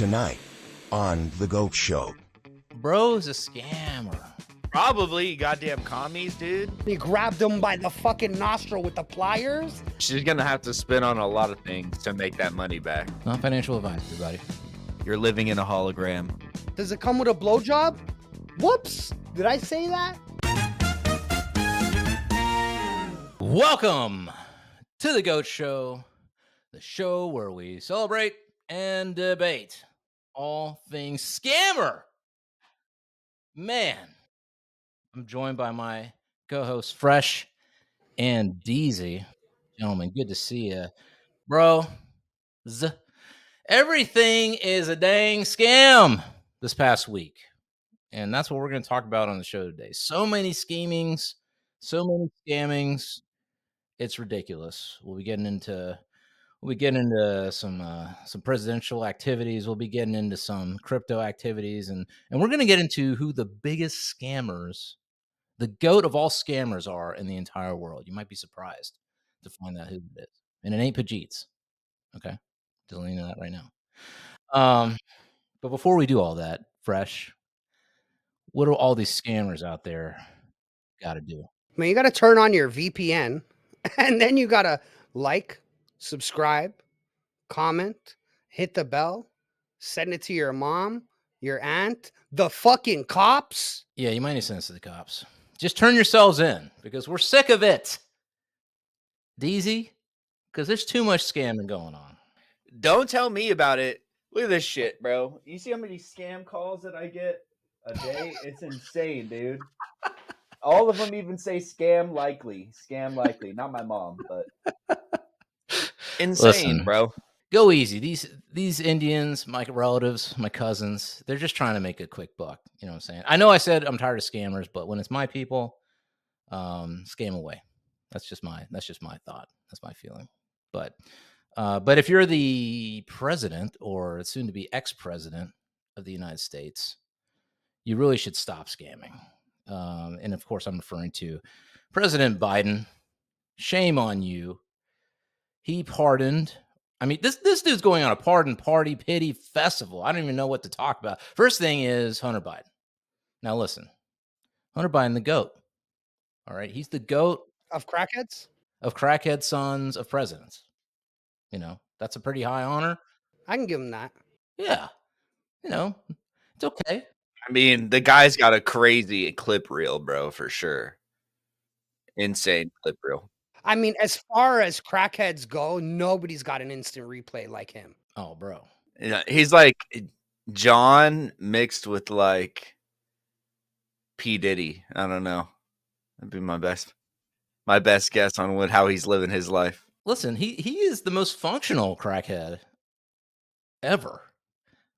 Tonight on The Goat Show. Bro's a scammer. Probably, you goddamn commies, dude. He grabbed him by the fucking nostril with the pliers. She's gonna have to spin on a lot of things to make that money back. Not financial advice, everybody. You're living in a hologram. Does it come with a blowjob? Whoops! Did I say that? Welcome to The Goat Show, the show where we celebrate and debate all things scammer. Man, I'm joined by my co-hosts Fresh and Deezy. Gentlemen, good to see you. Bro, everything is a dang scam this past week. And that's what we're going to talk about on the show today. So many schemings, so many scammings. It's ridiculous. We'll be getting into some presidential activities. We'll be getting into some crypto activities, and we're going to get into who the biggest scammers, the GOAT of all scammers, are in the entire world. You might be surprised to find out who it is, and it ain't Pajeets. Okay, just letting you know that right now. But before we do all that, Fresh, what do all these scammers out there got to do? I mean, you got to turn on your VPN, and then you got to like, subscribe, comment, hit the bell, send it to your mom, your aunt, the fucking cops. Yeah, you might need to send this to the cops. Just turn yourselves in because we're sick of it. Deezy, because there's too much scamming going on. Don't tell me about it. Look at this shit, bro. You see how many scam calls that I get a day? It's insane, dude. All of them even say scam likely. Scam likely. Not my mom, but insane, Listen, bro. Go easy. These Indians, my relatives, my cousins, they're just trying to make a quick buck. You know what I'm saying? I know I said I'm tired of scammers, but when it's my people, scam away. That's just my thought. That's my feeling. But if you're the president or soon to be ex-president of the United States, you really should stop scamming. And of course, I'm referring to President Biden. Shame on you. He pardoned. I mean, this dude's going on a pardon party pity festival. I don't even know what to talk about. First thing is Hunter Biden. Now listen, Hunter Biden, the GOAT. All right, he's the GOAT Of crackheads? of crackhead sons of presidents. You know, that's a pretty high honor. I can give him that. Yeah, you know, it's okay. I mean, the guy's got a crazy clip reel, bro, for sure. Insane clip reel. I mean, as far as crackheads go, nobody's got an instant replay like him. Oh, bro. Yeah, he's like John mixed with like P. Diddy. I don't know. That'd be my best guess on how he's living his life. Listen, he is the most functional crackhead ever.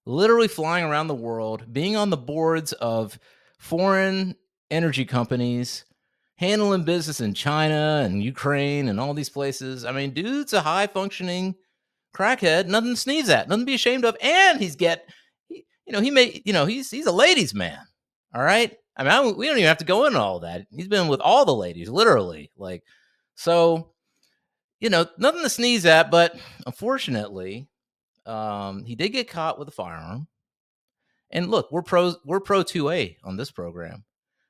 Literally flying around the world, being on the boards of foreign energy companies, handling business in China and Ukraine and all these places. I mean, dude's a high functioning crackhead, nothing to sneeze at, nothing to be ashamed of. And he's a ladies' man. All right. I mean, we don't even have to go into all that. He's been with all the ladies, literally. Like, so, nothing to sneeze at, but unfortunately, he did get caught with a firearm. And look, we're pro 2A on this program.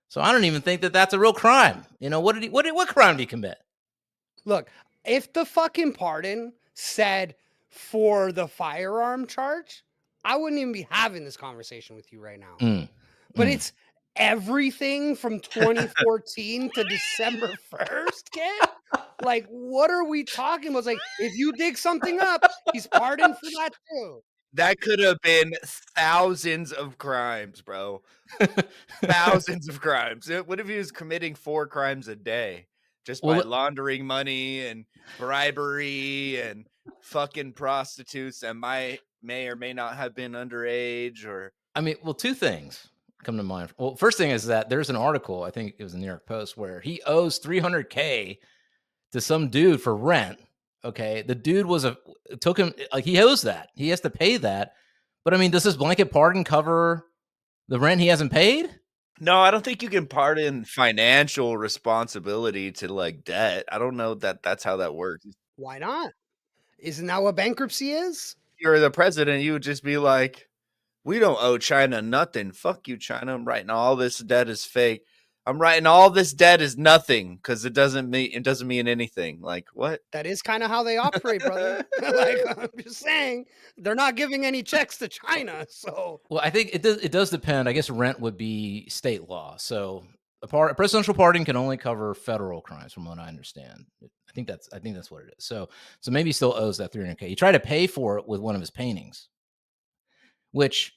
So I don't even think that that's a real crime. What crime did he commit? Look, if the fucking pardon said for the firearm charge, I wouldn't even be having this conversation with you right now. But it's everything from 2014 to December 1st, kid. Like, what are we talking about? It's like, if you dig something up, he's pardoned for that too. That could have been thousands of crimes, bro. Thousands of crimes. What if he was committing 4 crimes a day just by laundering money and bribery and fucking prostitutes that may or may not have been underage? Or I mean, well, 2 things come to mind. Well, first thing is that there's an article, I think it was in the New York Post, where he owes $300K to some dude for rent. Okay, the dude took him, like, he owes that. He has to pay that. But I mean, does this blanket pardon cover the rent he hasn't paid? No, I don't think you can pardon financial responsibility to like debt. I don't know that that's how that works. Why not? Isn't that what bankruptcy is? you were the president, you would just be like, we don't owe China nothing. Fuck you, China. I'm writing all this debt is fake. I'm writing all this debt is nothing because it doesn't mean anything. Like what? That is kind of how they operate, brother. Like I'm just saying, they're not giving any checks to China. So well, I think it does depend. I guess rent would be state law. So a presidential pardon can only cover federal crimes, from what I understand. I think that's what it is. So maybe he still owes that $300K. He tried to pay for it with one of his paintings, which,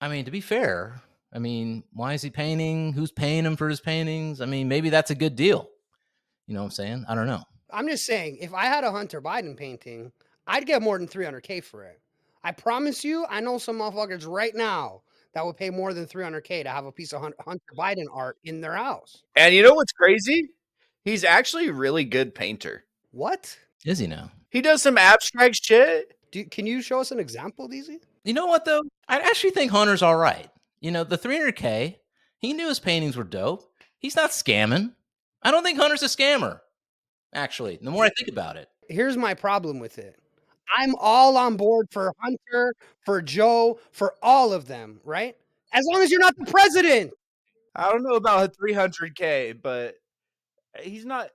I mean, to be fair, I mean, why is he painting? Who's paying him for his paintings? I mean, maybe that's a good deal. You know what I'm saying? I don't know. I'm just saying, if I had a Hunter Biden painting, I'd get more than $300K for it. I promise you, I know some motherfuckers right now that would pay more than $300K to have a piece of Hunter Biden art in their house. And you know what's crazy? He's actually a really good painter. What? Is he now? He does some abstract shit. Can you show us an example, Deezy? You know what, though? I actually think Hunter's all right. You know, the $300K, he knew his paintings were dope. He's not scamming. I don't think Hunter's a scammer, actually, the more I think about it. Here's my problem with it. I'm all on board for Hunter, for Joe, for all of them, right? As long as you're not the president. I don't know about a 300K, but it's not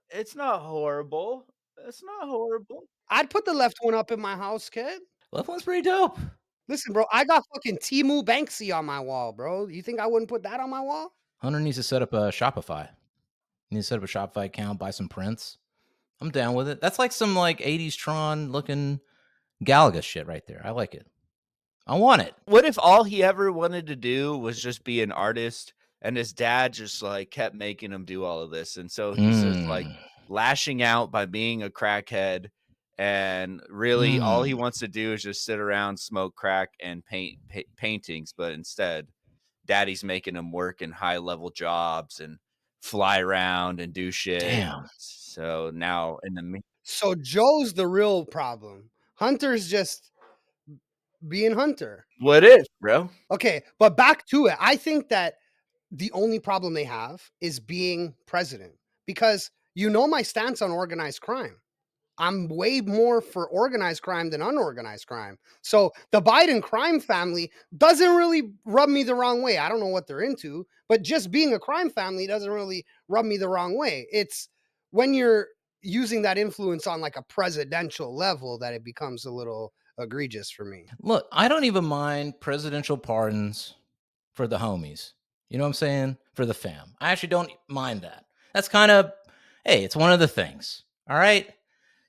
horrible. It's not horrible. I'd put the left one up in my house, kid. Left one's pretty dope. Listen, bro, I got fucking Temu Banksy on my wall, bro. You think I wouldn't put that on my wall? Hunter needs to set up a Shopify. He needs to set up a Shopify account, buy some prints. I'm down with it. That's like some like 80s Tron looking Galaga shit right there. I like it. I want it. What if all he ever wanted to do was just be an artist and his dad just like kept making him do all of this? And so he's just like lashing out by being a crackhead. And really all he wants to do is just sit around, smoke crack and paint paintings. But instead, daddy's making him work in high level jobs and fly around and do shit. Damn. So now So Joe's the real problem. Hunter's just being Hunter. What if, bro? Okay, but back to it. I think that the only problem they have is being president, because you know my stance on organized crime. I'm way more for organized crime than unorganized crime. So the Biden crime family doesn't really rub me the wrong way. I don't know what they're into, but just being a crime family doesn't really rub me the wrong way. It's when you're using that influence on like a presidential level that it becomes a little egregious for me. Look, I don't even mind presidential pardons for the homies. You know what I'm saying? For the fam. I actually don't mind that. That's kind of, hey, it's one of the things. All right.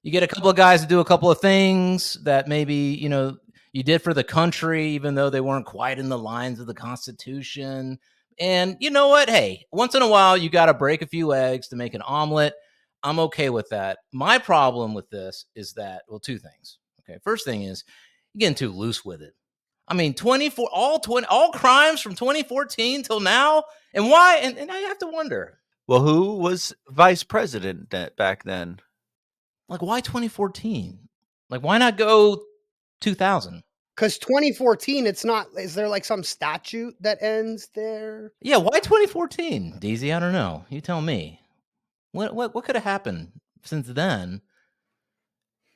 You get a couple of guys to do a couple of things that maybe, you know, you did for the country, even though they weren't quite in the lines of the Constitution. And you know what? Hey, once in a while, you got to break a few eggs to make an omelet. I'm okay with that. My problem with this is that, well, two things. Okay. First thing is you're getting too loose with it. I mean, all crimes from 2014 till now. And why? And I have to wonder. Well, who was vice president back then? Like, why 2014? Like, why not go 2000? Because 2014, it's not, is there like some statute that ends there? Yeah, why 2014, Deezy? I don't know. You tell me. What could have happened since then?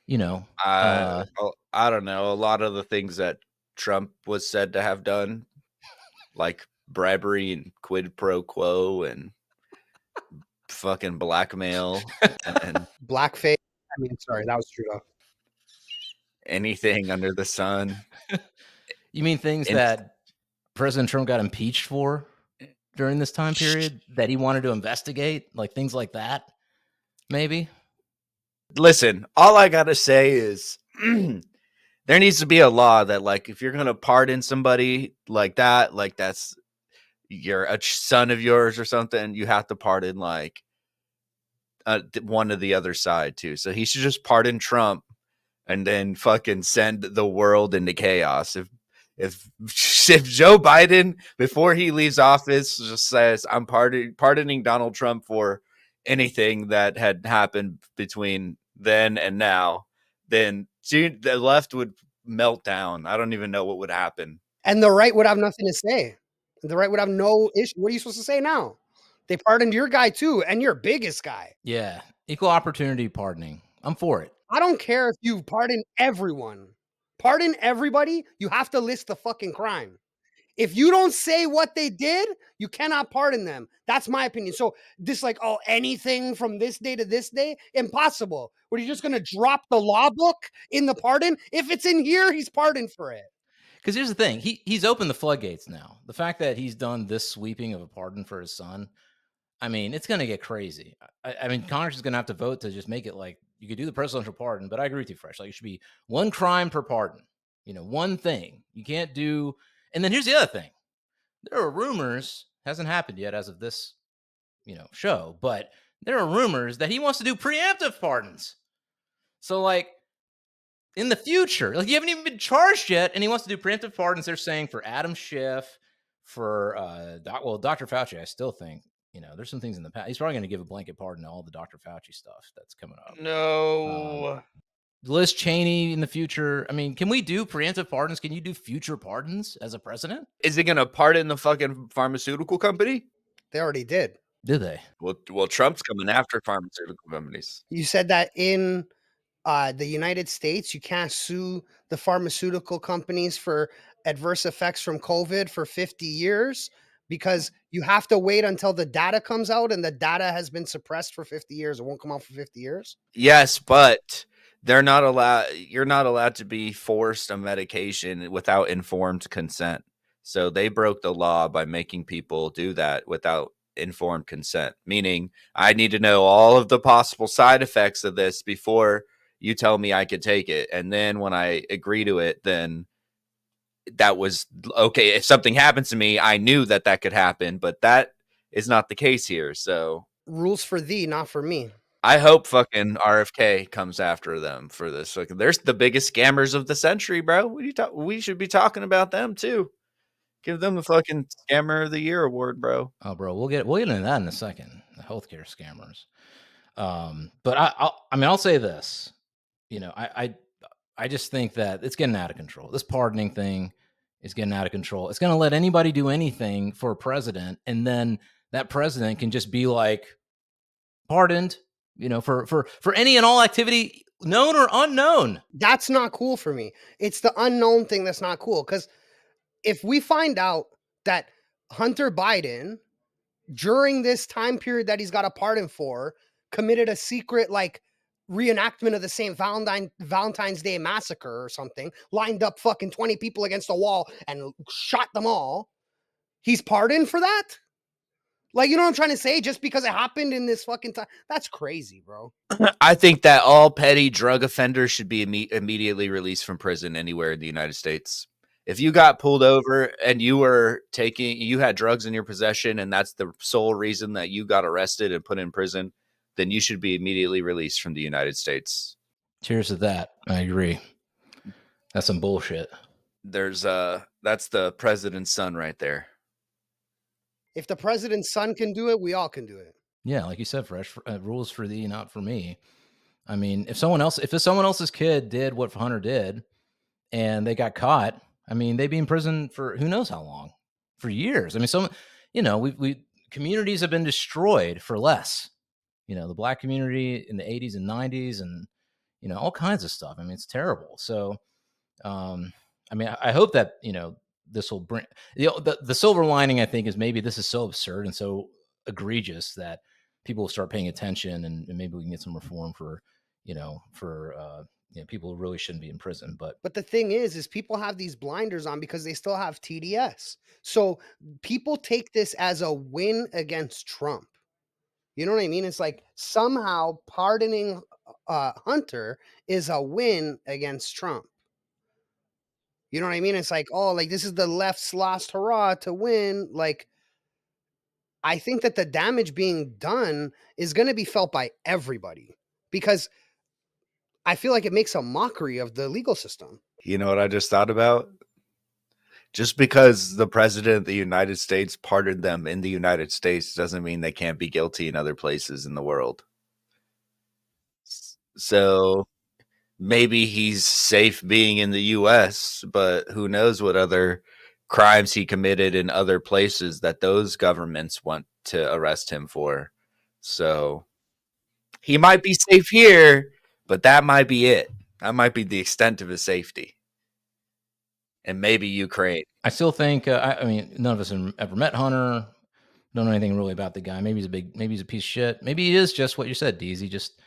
You know, I don't know. A lot of the things that Trump was said to have done, like bribery and quid pro quo and fucking blackmail and Blackface. I mean, sorry, that was Trudeau. Anything under the sun. You mean things that President Trump got impeached for during this time period that he wanted to investigate? Like things like that, maybe? Listen, all I got to say is there needs to be a law that, like, if you're going to pardon somebody like that, like that's you're a son of yours or something, you have to pardon like one of the other side too. So he should just pardon Trump and then fucking send the world into chaos. If Joe Biden, before he leaves office, just says, I'm pardoning Donald Trump for anything that had happened between then and now, then the left would melt down. I don't even know what would happen. And the right would have nothing to say. The right would have no issue. What are you supposed to say now? They pardoned your guy too, and your biggest guy. Yeah, equal opportunity pardoning. I'm for it. I don't care if you pardon everyone. Pardon everybody. You have to list the fucking crime. If you don't say what they did, you cannot pardon them. That's my opinion. So this like, oh, anything from this day to this day, impossible. What, are you just going to drop the law book in the pardon? If it's in here, he's pardoned for it. Because here's the thing, he's opened the floodgates now. The fact that he's done this sweeping of a pardon for his son, I mean, it's going to get crazy. I mean, Congress is going to have to vote to just make it like you could do the presidential pardon, but I agree with you, Fresh. Like it should be one crime per pardon. You know, one thing you can't do. And then here's the other thing: there are rumors, hasn't happened yet as of this, show, but there are rumors that he wants to do preemptive pardons. So, like, in the future, like you haven't even been charged yet, and he wants to do preemptive pardons. They're saying for Adam Schiff, for Dr. Fauci. I still think there's some things in the past. He's probably going to give a blanket pardon to all the Dr. Fauci stuff that's coming up. No. Liz Cheney in the future. I mean, can we do preemptive pardons? Can you do future pardons as a president? Is he going to pardon the fucking pharmaceutical company? They already did. Did they? Well, Trump's coming after pharmaceutical companies. You said that in the United States, you can't sue the pharmaceutical companies for adverse effects from COVID for 50 years because you have to wait until the data comes out, and the data has been suppressed for 50 years. It won't come out for 50 years. Yes, but they're not allowed. You're not allowed to be forced a medication without informed consent. So they broke the law by making people do that without informed consent, meaning I need to know all of the possible side effects of this before you tell me I could take it. And then when I agree to it, then that was okay. If something happens to me, I knew that could happen, but that is not the case here. So rules for thee, not for me. I hope fucking RFK comes after them for this. Like, there's the biggest scammers of the century, bro. We should be talking about them too. Give them the fucking Scammer of the Year award, bro. Oh, bro, we'll get into that in a second. The healthcare scammers. But I'll say this. I just think that it's getting out of control. This pardoning thing is getting out of control. It's going to let anybody do anything for a president, and then that president can just be like pardoned, for any and all activity, known or unknown. That's not cool for me. It's the unknown thing that's not cool. Because if we find out that Hunter Biden, during this time period that he's got a pardon for, committed a secret reenactment of the St. Valentine's Day massacre or something, lined up fucking 20 people against a wall and shot them all, he's pardoned for that? Like, you know what I'm trying to say? Just because it happened in this fucking time. That's crazy, bro. I think that all petty drug offenders should be immediately released from prison anywhere in the United States. If you got pulled over and you had drugs in your possession, and that's the sole reason that you got arrested and put in prison, then you should be immediately released from the United States. Cheers to that. I agree. That's some bullshit. That's the president's son right there. If the president's son can do it, we all can do it. Yeah, like you said, Fresh, rules for thee, not for me. I mean, if someone else's kid did what Hunter did and they got caught, I mean, they'd be in prison for who knows how long, for years. I mean, we communities have been destroyed for less. The Black community in the 80s and 90s, and all kinds of stuff. I mean, it's terrible. So, I mean, I hope that this will bring the silver lining. I think is maybe this is so absurd and so egregious that people will start paying attention, and maybe we can get some reform for people who really shouldn't be in prison. But the thing is people have these blinders on because they still have TDS. So people take this as a win against Trump. You know what I mean? It's like somehow pardoning Hunter is a win against Trump. You know what I mean? It's like, oh, like this is the left's last hurrah to win. Like, I think that the damage being done is going to be felt by everybody because I feel like it makes a mockery of the legal system. You know what I just thought about? Just because the president of the United States pardoned them in the United States doesn't mean they can't be guilty in other places in the world. So maybe he's safe being in the U.S., but who knows what other crimes he committed in other places that those governments want to arrest him for. So he might be safe here, but that might be it. That might be the extent of his safety. and maybe Ukraine. I still think. I mean, none of us have ever met Hunter. Don't know anything really about the guy. Maybe he's a piece of shit. Maybe he is just what you said, Deezy, just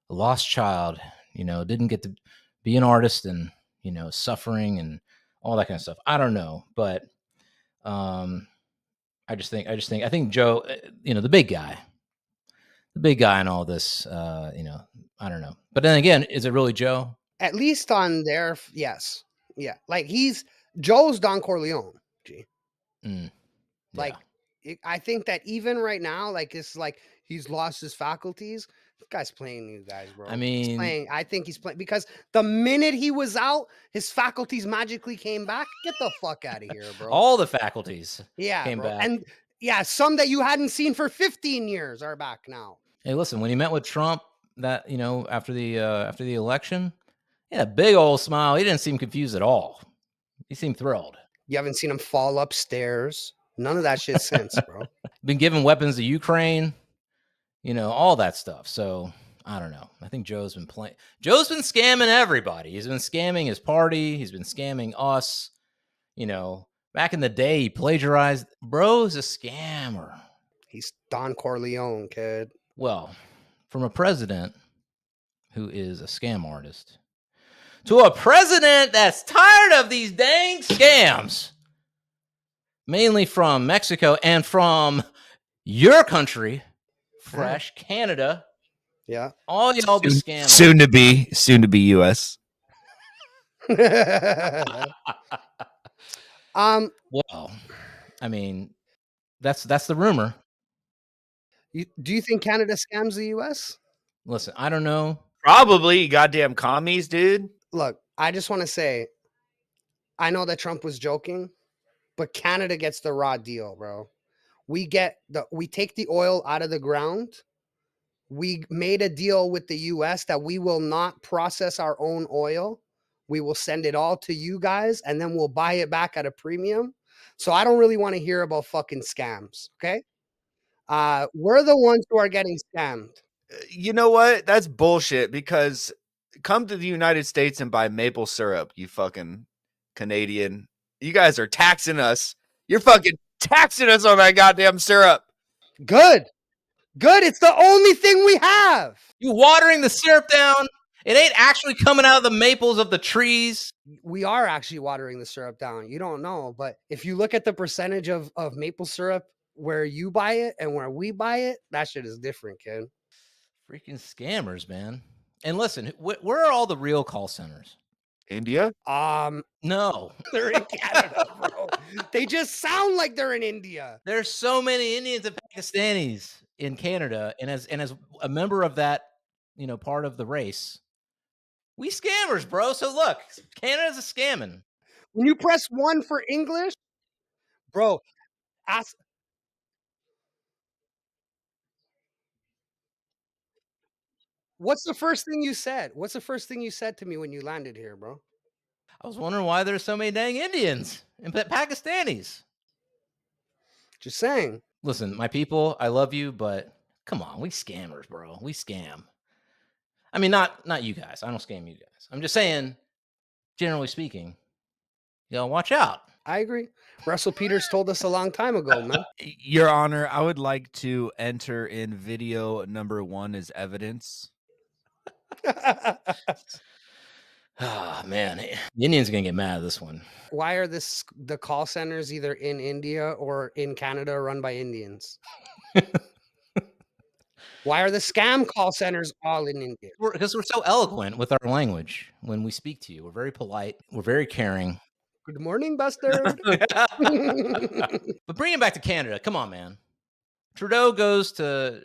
a lost child. Didn't get to be an artist and suffering and all that kind of stuff. I don't know, but I think Joe, the big guy in all this, I don't know. But then again, is it really Joe? At least on their, yes. Yeah. Like Joe's Don Corleone. G. Yeah. Like, I think that even right now, like, it's like he's lost his faculties. This guy's playing you guys, bro. I mean, I think he's playing because the minute he was out, his faculties magically came back. Get the fuck out of here, bro. All the faculties came bro. back. And some that you hadn't seen for 15 years are back now. Hey, listen, when he met with Trump that, after the election, he had a big old smile. He didn't seem confused at all. He seemed thrilled. You haven't seen him fall upstairs. None of that shit since, bro. Been giving weapons to Ukraine, all that stuff. So I don't know. I think Joe's been scamming everybody. He's been scamming his party. He's been scamming us. Back in the day, he plagiarized. Bro's a scammer. He's Don Corleone, kid. Well, from a president who is a scam artist to a president that's tired of these dang scams, mainly from Mexico and from your country, fresh Canada. Yeah. All y'all be scamming. Soon to be US. Well, I mean, that's the rumor. Do you think Canada scams the US? Listen, I don't know. Probably, goddamn commies, dude. Look, I just want to say, I know that Trump was joking, but Canada gets the raw deal, bro. We take the oil out of the ground. We made a deal with the US that we will not process our own oil. We will send it all to you guys, and then we'll buy it back at a premium. So I don't really want to hear about fucking scams, okay? We're the ones who are getting scammed. You know what? That's bullshit, because come to the United States and buy maple syrup, you fucking Canadian. You guys are taxing us. You're fucking taxing us on that goddamn syrup. Good. It's the only thing we have. You watering the syrup down. It ain't actually coming out of the maples of the trees. We are actually watering the syrup down. You don't know, but if you look at the percentage of maple syrup where you buy it and where we buy it, that shit is different, kid. Freaking scammers, man. And listen, where are all the real call centers? India? No. They're in Canada, bro. They just sound like they're in India. There's so many Indians and Pakistanis in Canada, and as a member of that, part of the race, we scammers, bro. So look, Canada's a scamming. When you press 1 for English, bro, ask. What's the first thing you said? What's the first thing you said to me when you landed here, bro? I was wondering why there's so many dang Indians and Pakistanis. Just saying. Listen, my people, I love you, but come on, we scammers, bro. We scam. I mean, not you guys. I don't scam you guys. I'm just saying, generally speaking, watch out. I agree. Russell Peters told us a long time ago, man. Your Honor, I would like to enter in video number 1 as evidence. Man, the Indians are gonna get mad at this one. Why are the call centers either in India or in Canada run by Indians? Why are the scam call centers all in India? Because we're so eloquent with our language when we speak to you. We're very polite. We're very caring. Good morning, bastard. But bring it back to Canada. Come on, man. Trudeau goes to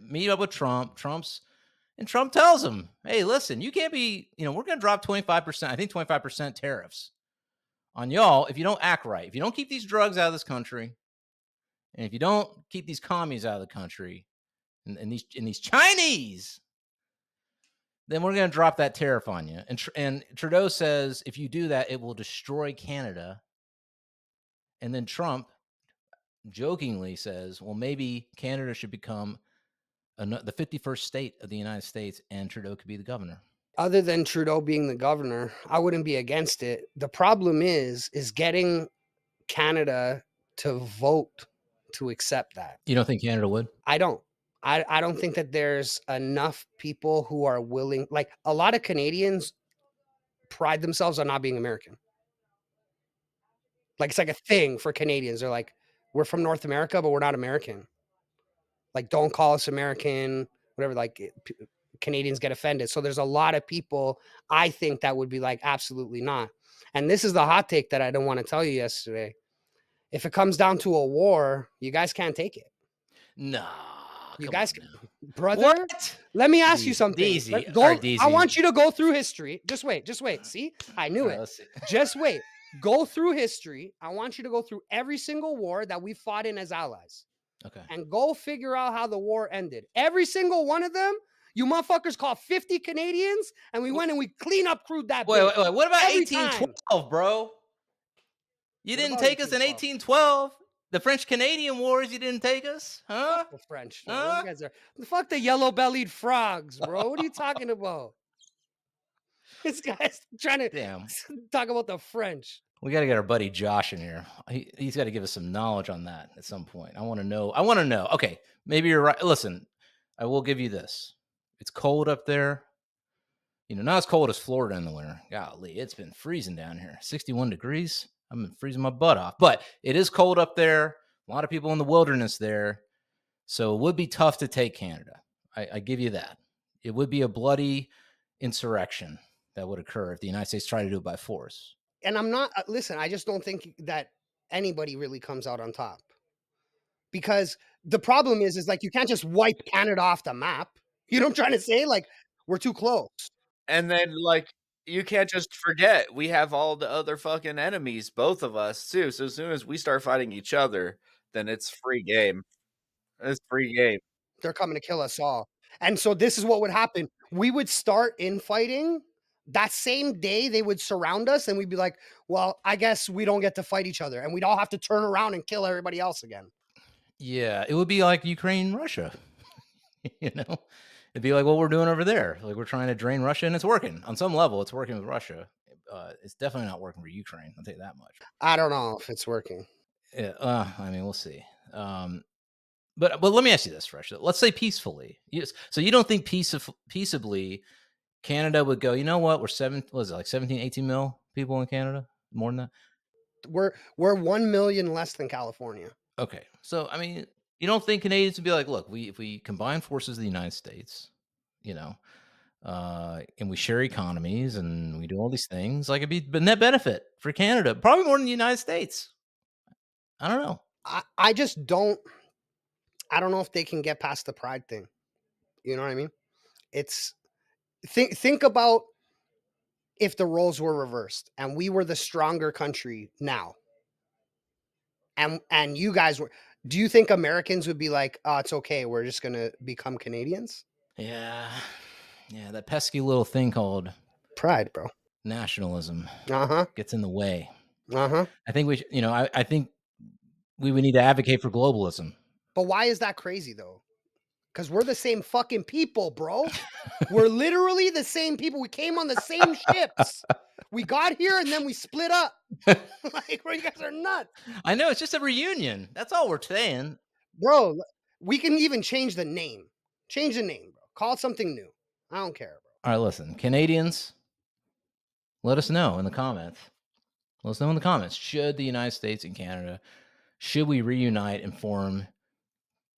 meet up with Trump. Trump tells him, hey, listen, you can't be, we're going to drop 25%, I think 25% tariffs on y'all if you don't act right. If you don't keep these drugs out of this country, and if you don't keep these commies out of the country, and these Chinese, then we're going to drop that tariff on you. And Trudeau says, if you do that, it will destroy Canada. And then Trump jokingly says, well, maybe Canada should become the 51st state of the United States, and Trudeau could be the governor. Other than Trudeau being the governor, I wouldn't be against it. The problem is getting Canada to vote to accept that. You don't think Canada would? I don't. I don't think that there's enough people who are willing. Like, a lot of Canadians pride themselves on not being American. Like, it's like a thing for Canadians. They're like, we're from North America, but we're not American. Like, don't call us American, whatever. Like, Canadians get offended. So there's a lot of people, I think, that would be like, absolutely not. And this is the hot take that I didn't want to tell you yesterday. If it comes down to a war, you guys can't take it. Nah, You come guys, on now. brother. What? Let me ask you Deezy, something. Deezy. Go, All right, Deezy. I want you to go through history. Just wait. Just wait. See, I knew All right, it. let's see. Just wait. Go through history. I want you to go through every single war that we fought in as allies. Okay. And go figure out how the war ended. Every single one of them, you motherfuckers caught 50 Canadians, and we went and we clean up crewed that Wait, bitch. wait, wait. What about Every 1812, bro? You What didn't about take us in 1812? 1812. The French-Canadian Wars, you didn't take us, huh? Fuck the French. Those Huh? guys are fuck the yellow-bellied frogs, bro. What are you talking about? This guy's trying to Damn. talk about the French. We got to get our buddy Josh in here. He's got to give us some knowledge on that at some point. I want to know. I want to know. Okay, maybe you're right. Listen, I will give you this. It's cold up there. You know, not as cold as Florida in the winter. Golly, it's been freezing down here. 61 degrees. I've been freezing my butt off. But it is cold up there. A lot of people in the wilderness there. So it would be tough to take Canada. I give you that. It would be a bloody insurrection that would occur if the United States tried to do it by force. And I'm not, listen, I just don't think that anybody really comes out on top. Because the problem is like, you can't just wipe Canada off the map. You know what I'm trying to say? Like, we're too close. And then, like, you can't just forget we have all the other fucking enemies, both of us, too. So as soon as we start fighting each other, then it's free game. It's free game. They're coming to kill us all. And so this is what would happen. We would start infighting. That same day, they would surround us, and we'd be like, well, I guess we don't get to fight each other. And we'd all have to turn around and kill everybody else again. Yeah, it would be like Ukraine, Russia. You know, it'd be like what we're doing over there. Like, we're trying to drain Russia, and it's working on some level. It's working with Russia. It's definitely not working for Ukraine. I'll tell you that much. I don't know if it's working. Yeah, I mean, we'll see. But let me ask you this, Fresh. Let's say peacefully. Yes. So you don't think peaceably Canada would go, you know what? We're 17, 18 mil people in Canada? More than that? We're 1 million less than California. Okay. So, I mean, you don't think Canadians would be like, look, if we combine forces of the United States, you know, and we share economies and we do all these things, like, it'd be a net benefit for Canada, probably more than the United States. I don't know. I just don't. I don't know if they can get past the pride thing. You know what I mean? It's think about if the roles were reversed and we were the stronger country now. And you guys were, do you think Americans would be like, oh, it's okay, we're just gonna become Canadians? Yeah. Yeah, that pesky little thing called Pride, bro. nationalism Uh-huh. gets in the way. Uh-huh. I think I think we would need to advocate for globalism. But why is that crazy though? Because we're the same fucking people, bro. We're literally the same people. We came on the same ships. We got here and then we split up. Like, bro, you guys are nuts. I know, it's just a reunion. That's all we're saying. Bro, we can even change the name. Change the name, bro. Call it something new. I don't care, bro. All right, listen, Canadians, let us know in the comments. Let us know in the comments. Should the United States and Canada, should we reunite and form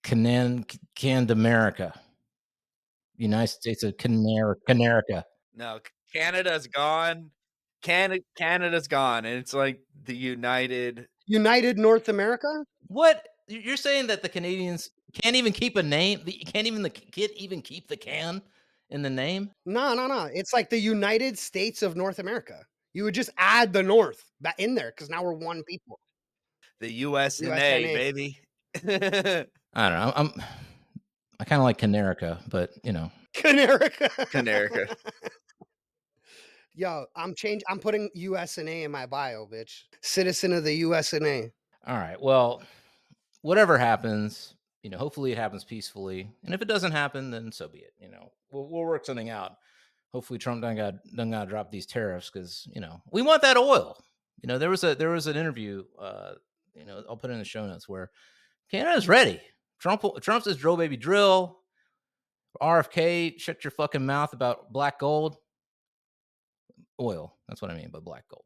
Canada-America? United States of Canarica. No, Canada's gone. Canada's gone, and it's like the United North America? What? You're saying that the Canadians can't even keep a name? Can't even keep the can in the name? No. It's like the United States of North America. You would just add the North back in there because now we're one people. The USA, baby. I don't know. I kind of like Canarica, but you know, Canarica. Yo, I'm putting USNA in my bio, bitch. Citizen of the USNA. All right. Well, whatever happens, you know, hopefully it happens peacefully, and if it doesn't happen, then so be it. You know, we'll work something out. hopefully Trump done got to drop these tariffs because we want that oil. There was an interview. I'll put it in the show notes where Canada's ready. Trump says drill baby drill. RFK, shut your fucking mouth about black gold. Oil. That's what I mean by black gold.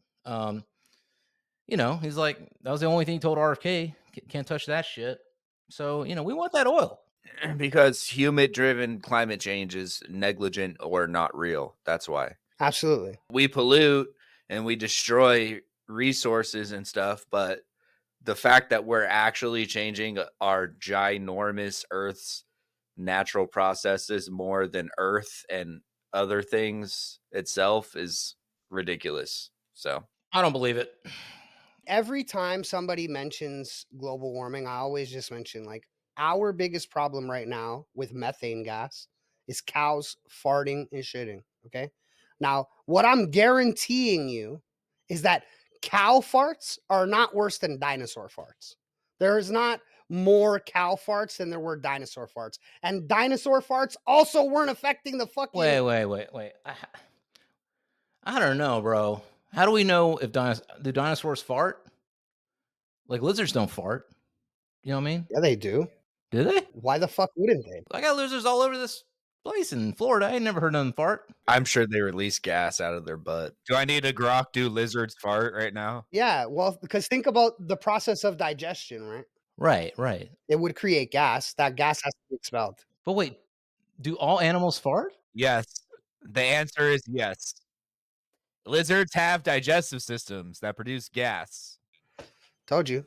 He's like, that was the only thing he told RFK. Can't touch that shit. So, we want that oil. Because human-driven climate change is negligent or not real. That's why. Absolutely. We pollute and we destroy resources and stuff, but the fact that we're actually changing our ginormous Earth's natural processes more than Earth and other things itself is ridiculous. So I don't believe it. Every time somebody mentions global warming, I always just mention like our biggest problem right now with methane gas is cows farting and shitting. Okay. Now, what I'm guaranteeing you is that cow farts are not worse than dinosaur farts. There is not more cow farts than there were dinosaur farts. And dinosaur farts also weren't affecting the fucking. Wait. I don't know, bro. How do we know if do dinosaurs fart? Like lizards don't fart. You know what I mean? Yeah, they do. Do they? Why the fuck wouldn't they? I got lizards all over this place in Florida. I ain't never heard them fart. I'm sure they release gas out of their butt. Do I need a grok? Do lizards fart right now? Yeah, well, because think about the process of digestion, right? Right. It would create gas. That gas has to be expelled. But wait, do all animals fart? Yes. The answer is yes. Lizards have digestive systems that produce gas. Told you.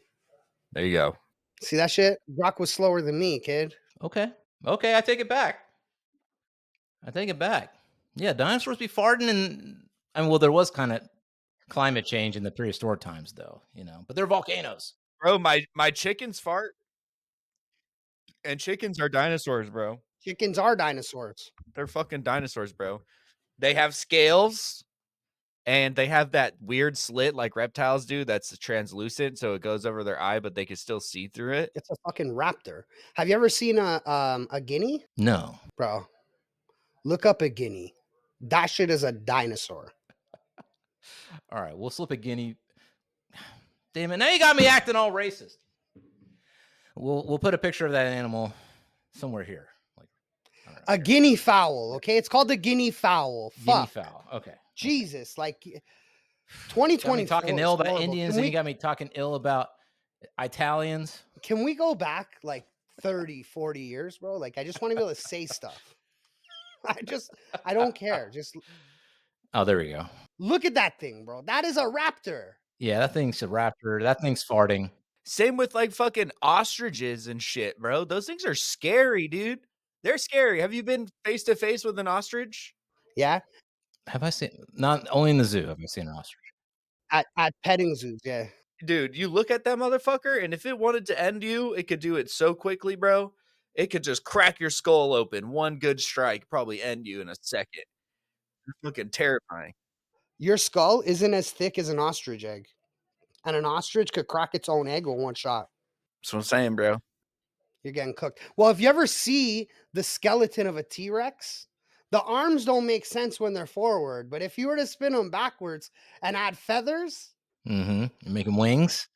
There you go. See that shit? Brock was slower than me, kid. Okay, I take it back. Yeah, dinosaurs be farting, well, there was kind of climate change in the prehistoric times, though, but they're volcanoes. Bro, my chickens fart. And chickens are dinosaurs, bro. Chickens are dinosaurs. They're fucking dinosaurs, bro. They have scales. And they have that weird slit like reptiles do that's translucent, so it goes over their eye, but they can still see through it. It's a fucking raptor. Have you ever seen a guinea? No. Bro, look up a guinea. That shit is a dinosaur. All right, we'll slip a guinea. Damn it, now you got me acting all racist. We'll put a picture of that animal somewhere here. A guinea fowl, okay? It's called the guinea fowl. Guinea fowl, okay. Jesus, like 2020 talking ill about Indians, and you got me talking ill about I-talians. Can we go back like 30, 40 years, bro? Like, I just want to be able to say stuff. I don't care. Just oh, there we go. Look at that thing, bro. That is a raptor. Yeah, that thing's a raptor. That thing's farting. Same with like fucking ostriches and shit, bro. Those things are scary, dude. They're scary. Have you been face to face with an ostrich? Yeah. Have I seen? Not only in the zoo have I seen an ostrich. At petting zoos, yeah. Dude, you look at that motherfucker, and if it wanted to end you, it could do it so quickly, bro. It could just crack your skull open. One good strike, probably end you in a second. It's fucking terrifying. Your skull isn't as thick as an ostrich egg. And an ostrich could crack its own egg with one shot. That's what I'm saying, bro. You're getting cooked. Well, if you ever see the skeleton of a T-Rex, the arms don't make sense when they're forward. But if you were to spin them backwards and add feathers, you make them wings,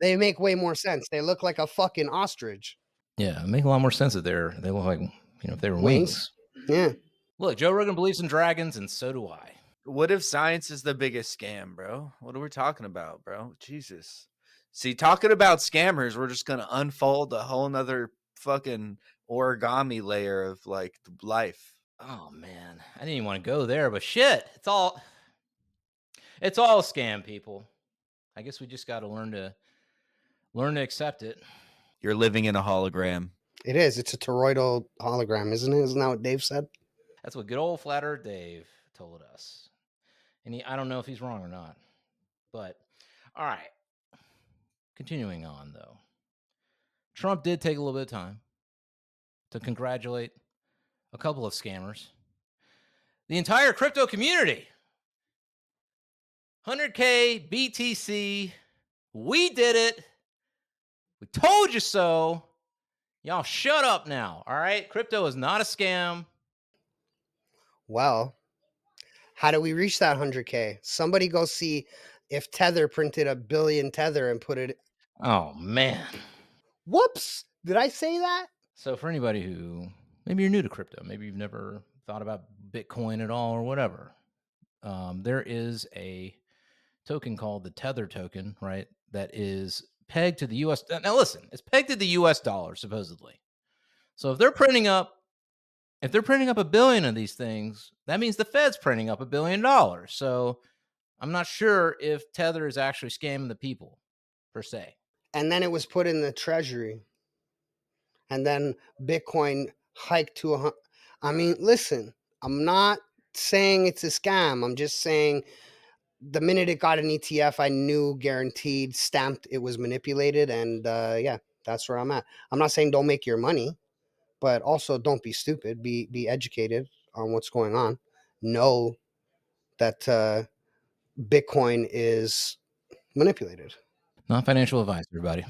they make way more sense. They look like a fucking ostrich. Yeah, it make a lot more sense if they look like, if they were wings. Yeah. Look, Joe Rogan believes in dragons, and so do I. What if science is the biggest scam, bro? What are we talking about, bro? Jesus. See, talking about scammers, we're just going to unfold a whole nother fucking origami layer of like life. Oh man, I didn't even want to go there, but shit, it's all a scam, people. I guess we just got to learn to accept it. You're living in a hologram. It is. It's a toroidal hologram, isn't it? Isn't that what Dave said? That's what good old Flat Earth Dave told us. And I don't know if he's wrong or not. But, all right. Continuing on, though. Trump did take a little bit of time to congratulate a couple of scammers. The entire crypto community. 100K BTC. We did it. We told you so. Y'all shut up now, all right? Crypto is not a scam. Well, How do we reach that 100K? Somebody go see if Tether printed 1 billion Tether and put it. Oh man. Whoops! Did I say that? So for anybody who maybe you're new to crypto, maybe you've never thought about Bitcoin at all or whatever, there is a token called the Tether token, right? That is pegged to the US. Now listen, it's pegged to the US dollar supposedly. So if they're printing up 1 billion of these things, that means the Fed's printing up $1 billion. So I'm not sure if Tether is actually scamming the people per se. And then it was put in the treasury. And then Bitcoin hiked to I mean, listen, I'm not saying it's a scam. I'm just saying the minute it got an ETF, I knew guaranteed stamped it was manipulated. And yeah, that's where I'm at. I'm not saying don't make your money, but also don't be stupid. Be educated on what's going on. Know that Bitcoin is manipulated. Not financial advice, everybody.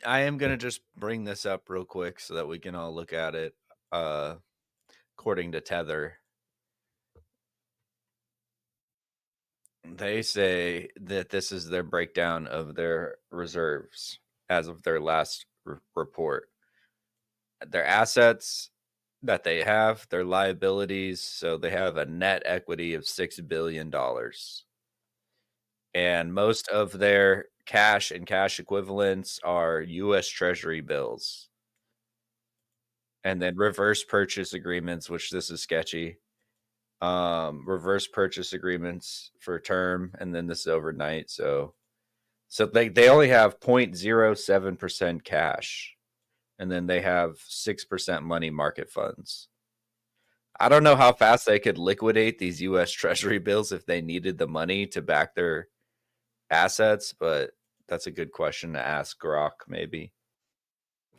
I am going to just bring this up real quick so that we can all look at it. According to Tether, they say that this is their breakdown of their reserves as of their last report. Their assets that they have, their liabilities. So they have a net equity of $6 billion. And most of their cash and cash equivalents are U.S. Treasury bills. And then reverse purchase agreements, which this is sketchy. Reverse purchase agreements for term, and then this is overnight. So they only have 0.07% cash, and then they have 6% money market funds. I don't know how fast they could liquidate these U.S. Treasury bills if they needed the money to back their assets, but that's a good question to ask Grok, maybe.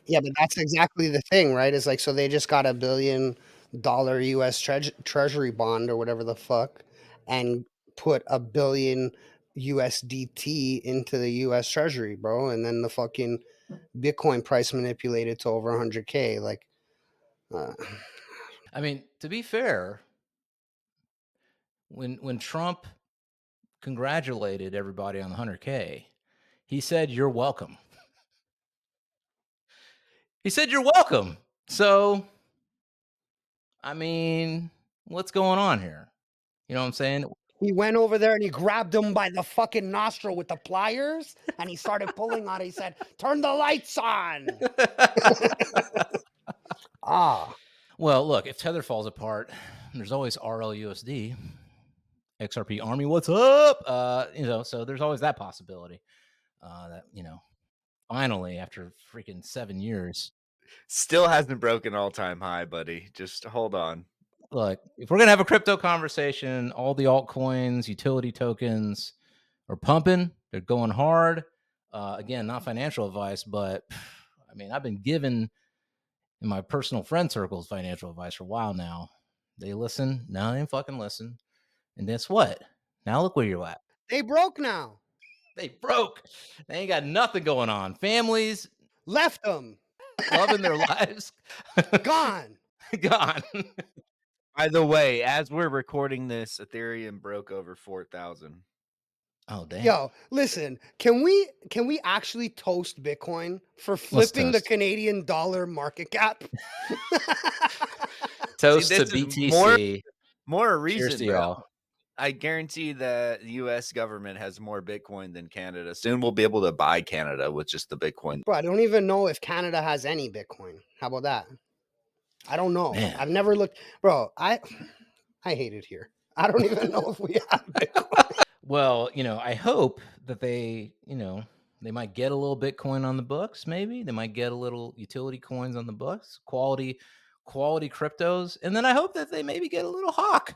Yeah, but that's exactly the thing, right? It's like, so they just got $1 billion US treasury bond or whatever the fuck, and put $1 billion USDT into the US treasury, bro. And then the fucking Bitcoin price manipulated to over 100K. Like, I mean, to be fair, when Trump congratulated everybody on the 100K, he said, "You're welcome." He said, "You're welcome." So, I mean, what's going on here? You know what I'm saying? he went over there and he grabbed him by the fucking nostril with the pliers and he started pulling on it. He said, "Turn the lights on." Well, look, if Tether falls apart, there's always RLUSD, XRP Army. What's up? So there's always that possibility that finally after freaking 7 years, still hasn't broken all-time high, buddy. Just hold on. Look, if we're gonna have a crypto conversation, all the altcoins, utility tokens are pumping. They're going hard. Again, not financial advice, but I mean, I've been given in my personal friend circles financial advice for a while now. They listen. Now they fucking listen. And guess what? Now look where you're at. They broke now. They broke. They ain't got nothing going on. Families left them. Loving their lives. Gone. Gone. By the way, as we're recording this, Ethereum broke over 4,000. Oh damn. Yo, listen, can we actually toast Bitcoin for flipping the Canadian dollar market cap? Toast to BTC. More a reason, Cheers to y'all. I guarantee the U.S. government has more Bitcoin than Canada. Soon we'll be able to buy Canada with just the Bitcoin. Bro, I don't even know if Canada has any Bitcoin. How about that? I don't know. Man. I've never looked. Bro, I hate it here. I don't even know if we have Bitcoin. Well, I hope that they might get a little Bitcoin on the books. Maybe they might get a little utility coins on the books, quality cryptos. And then I hope that they maybe get a little Hawk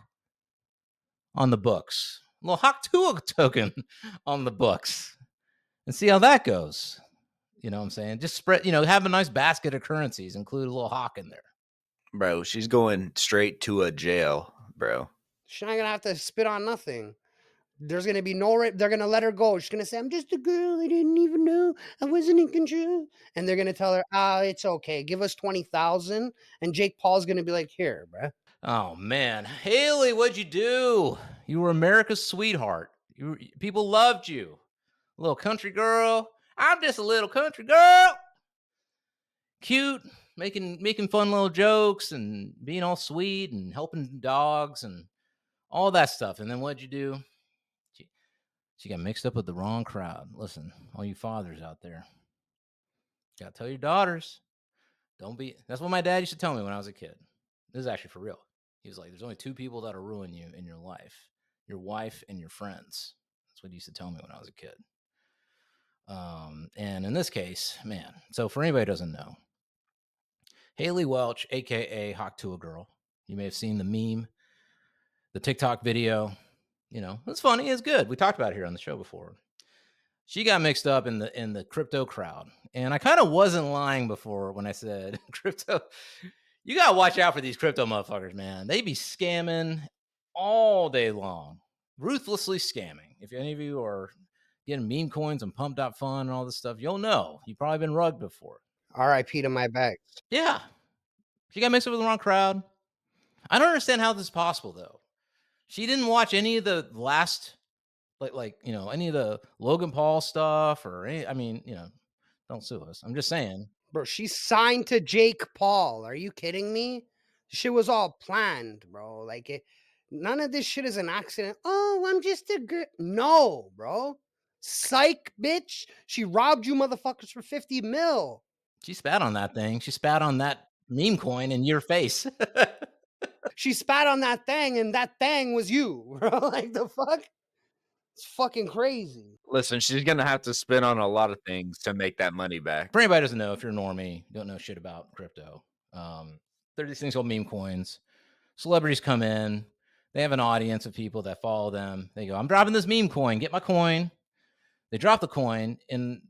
on the books, a little Hawk Tuah token on the books, and see how that goes. You know what I'm saying? Just spread, have a nice basket of currencies, include a little Hawk in there. Bro, she's going straight to a jail, bro. She's not gonna have to spit on nothing. There's gonna be no rape. They're gonna let her go. She's gonna say, "I'm just a girl. I didn't even know. I wasn't in control." And they're gonna tell her, it's okay. Give us 20,000." And Jake Paul's gonna be like, "Here, bro." Oh man, Hailey, what'd you do? You were America's sweetheart. People loved you. Little country girl. I'm just a little country girl. Cute, making fun little jokes and being all sweet and helping dogs and all that stuff. And then what'd you do? She got mixed up with the wrong crowd. Listen, all you fathers out there, gotta tell your daughters, don't be. That's what my dad used to tell me when I was a kid. This is actually for real. He was like, there's only two people that'll ruin you in your life: your wife and your friends. That's what he used to tell me when I was a kid. And in this case, man, so for anybody who doesn't know, Hailey Welch, aka Hawk Tuah Girl, you may have seen the meme, the TikTok video. You know, it's funny, it's good. We talked about it here on the show before. She got mixed up in the crypto crowd. And I kind of wasn't lying before when I said crypto. You got to watch out for these crypto motherfuckers, man. They be scamming all day long, ruthlessly scamming. If any of you are getting meme coins and pump.fun and all this stuff, you'll know. You've probably been rugged before. RIP to my bags. Yeah. She got mixed up with the wrong crowd. I don't understand how this is possible, though. She didn't watch any of the last, like you know, any of the Logan Paul stuff or any, I mean, you know, don't sue us. I'm just saying. Bro, she's signed to Jake Paul. Are you kidding me? Shit was all planned, bro. Like, none of this shit is an accident. Oh, I'm just a girl. No, bro. Psych, bitch. She robbed you motherfuckers for 50 mil. She spat on that thing. She spat on that meme coin in your face. She spat on that thing, and that thing was you, bro. Like, the fuck? It's fucking crazy. Listen, she's going to have to spin on a lot of things to make that money back. For anybody who doesn't know, if you're a normie, don't know shit about crypto, there are these things called meme coins. Celebrities come in. They have an audience of people that follow them. They go, I'm dropping this meme coin. Get my coin. They drop the coin. And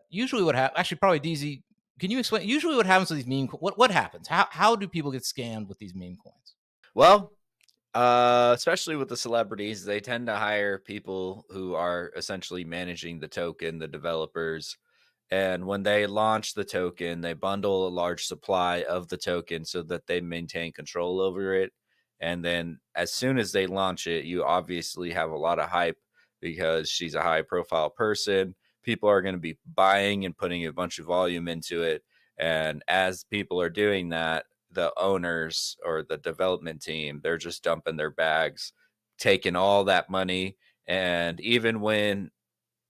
usually what happens, actually probably Deezy, can you explain usually what happens with these meme coins? What happens? How do people get scammed with these meme coins? Well, especially with the celebrities, they tend to hire people who are essentially managing the token, the developers. And when they launch the token, they bundle a large supply of the token so that they maintain control over it. And then as soon as they launch it, you obviously have a lot of hype because she's a high profile person. People are going to be buying and putting a bunch of volume into it. And as people are doing that, the owners or the development team, they're just dumping their bags, taking all that money. And even when,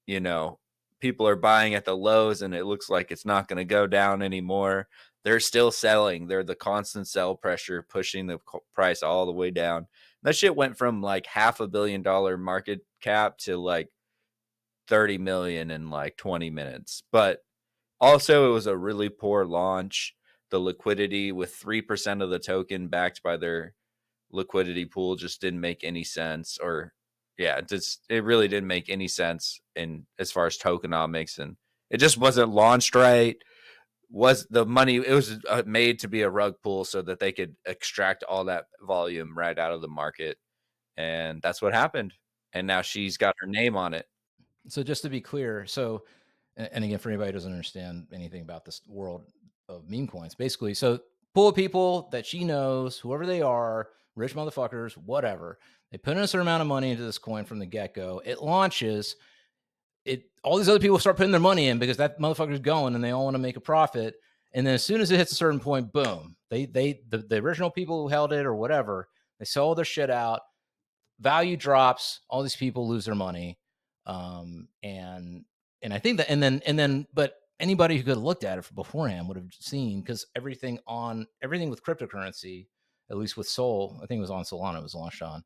you know, people are buying at the lows and it looks like it's not going to go down anymore, they're still selling. They're the constant sell pressure pushing the price all the way down. That shit went from like $500 million market cap to like 30 million in like 20 minutes. But also it was a really poor launch. The liquidity with 3% of the token backed by their liquidity pool just didn't make any sense. Or yeah, it really didn't make any sense in as far as tokenomics, and it just wasn't launched right. Was the money, it was made to be a rug pull so that they could extract all that volume right out of the market, and that's what happened. And now she's got her name on it. So just to be clear, so and again, for anybody who doesn't understand anything about this world of meme coins, basically, so pool of people that she knows, whoever they are, rich motherfuckers, whatever, they put in a certain amount of money into this coin from the get-go. It launches. All these other people start putting their money in because that motherfucker's going and they all want to make a profit. And then as soon as it hits a certain point, boom, the original people who held it or whatever, they sell their shit out. Value drops. All these people lose their money. And I think that, and then, but anybody who could have looked at it beforehand would have seen, because everything with cryptocurrency, at least with Sol, I think it was on Solana, it was launched on.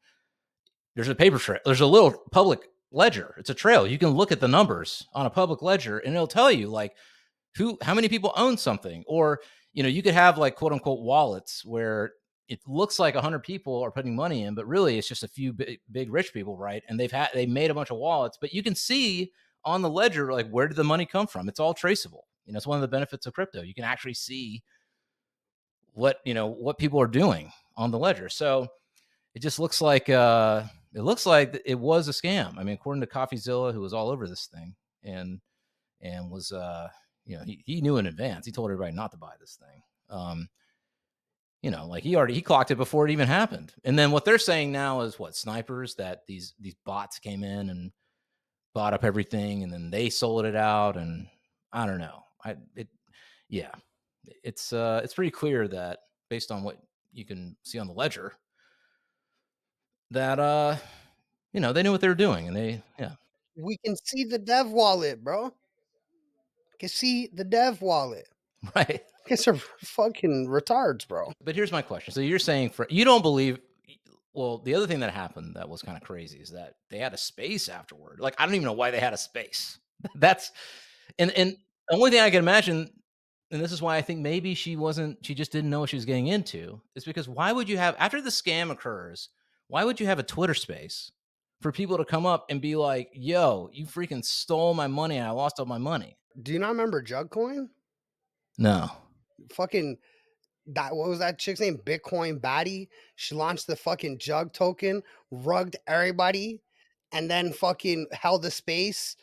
There's a paper trail. There's a little public ledger. It's a trail. You can look at the numbers on a public ledger and it'll tell you like how many people own something. Or, you know, you could have like quote unquote wallets where it looks like 100 people are putting money in, but really it's just a few big rich people, right? And they made a bunch of wallets, but you can see on the ledger like where did the money come from? It's all traceable. You know, it's one of the benefits of crypto. You can actually see what people are doing on the ledger. So it just looks like it was a scam. I mean, according to CoffeeZilla, who was all over this thing and was he knew in advance. He told everybody not to buy this thing. You know, like he clocked it before it even happened. And then what they're saying now is what snipers that these bots came in and bought up everything, and then they sold it out, and I don't know. Yeah, it's pretty clear that based on what you can see on the ledger that you know, they knew what they were doing, and we can see the dev wallet, bro. Can see the dev wallet. right. Guys are fucking retards, bro. But here's my question. So you're saying you don't believe. Well, the other thing that happened that was kind of crazy is that they had a space afterward. Like I don't even know why they had a space. That's and the only thing I can imagine, and this is why I think maybe she just didn't know what she was getting into, is because why would you have after the scam occurs, why would you have a Twitter space for people to come up and be like, yo, you freaking stole my money and I lost all my money? Do you not remember Jugcoin? No. Fucking what was that chick's name? Bitcoin Baddie. She launched the fucking Jug token, rugged everybody, and then fucking held a space.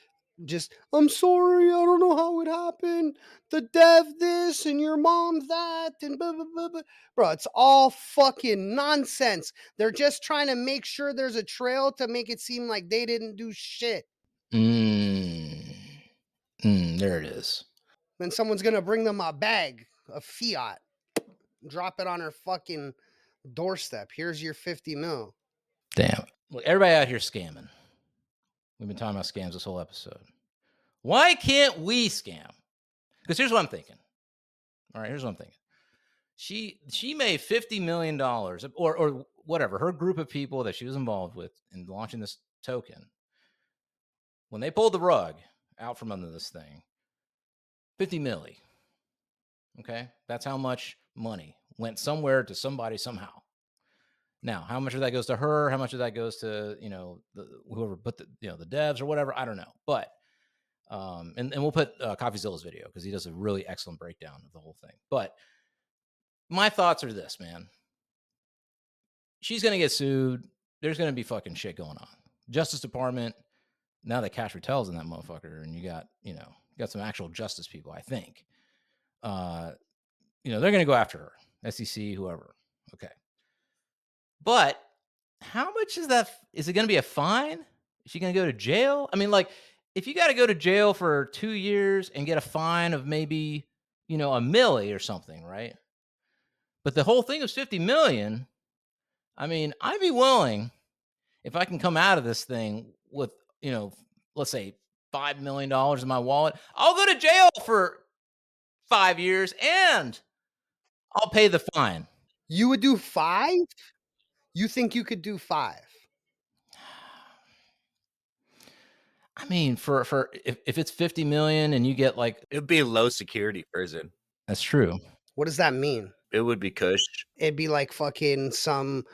Just, I'm sorry, I don't know how it happened. The dev this and your mom that and blah, blah, blah, blah. Bro, it's all fucking nonsense. They're just trying to make sure there's a trail to make it seem like they didn't do shit. There it is. Then someone's gonna bring them a bag of fiat, drop it on her fucking doorstep. Here's your 50 mil. Damn. Look, everybody out here scamming. We've been talking about scams this whole episode. Why can't we scam? Because here's what I'm thinking. All right, here's what I'm thinking. She made $50 million or whatever, her group of people that she was involved with in launching this token. When they pulled the rug out from under this thing, 50 milli. Okay, that's how much money went somewhere to somebody somehow. Now, how much of that goes to her? How much of that goes to whoever put the the devs or whatever? I don't know, but and we'll put CoffeeZilla's video because he does a really excellent breakdown of the whole thing. But my thoughts are this, man. She's gonna get sued. There's gonna be fucking shit going on. Justice Department. Now that Cash Ratel's in that motherfucker, and you got some actual justice people, I think. They're gonna go after her. SEC, whoever. Okay. But how much is that? Is it going to be a fine? Is she going to go to jail? I mean, like, if you got to go to jail for 2 years and get a fine of maybe, a milli or something, right? But the whole thing was 50 million. I mean, I'd be willing if I can come out of this thing with, let's say $5 million in my wallet. I'll go to jail for 5 years and I'll pay the fine. You would do 5? You think you could do 5? I mean, for if it's 50 million and you get like, it'd be a low security prison. That's true. What does that mean? It would be cush. It'd be like fucking some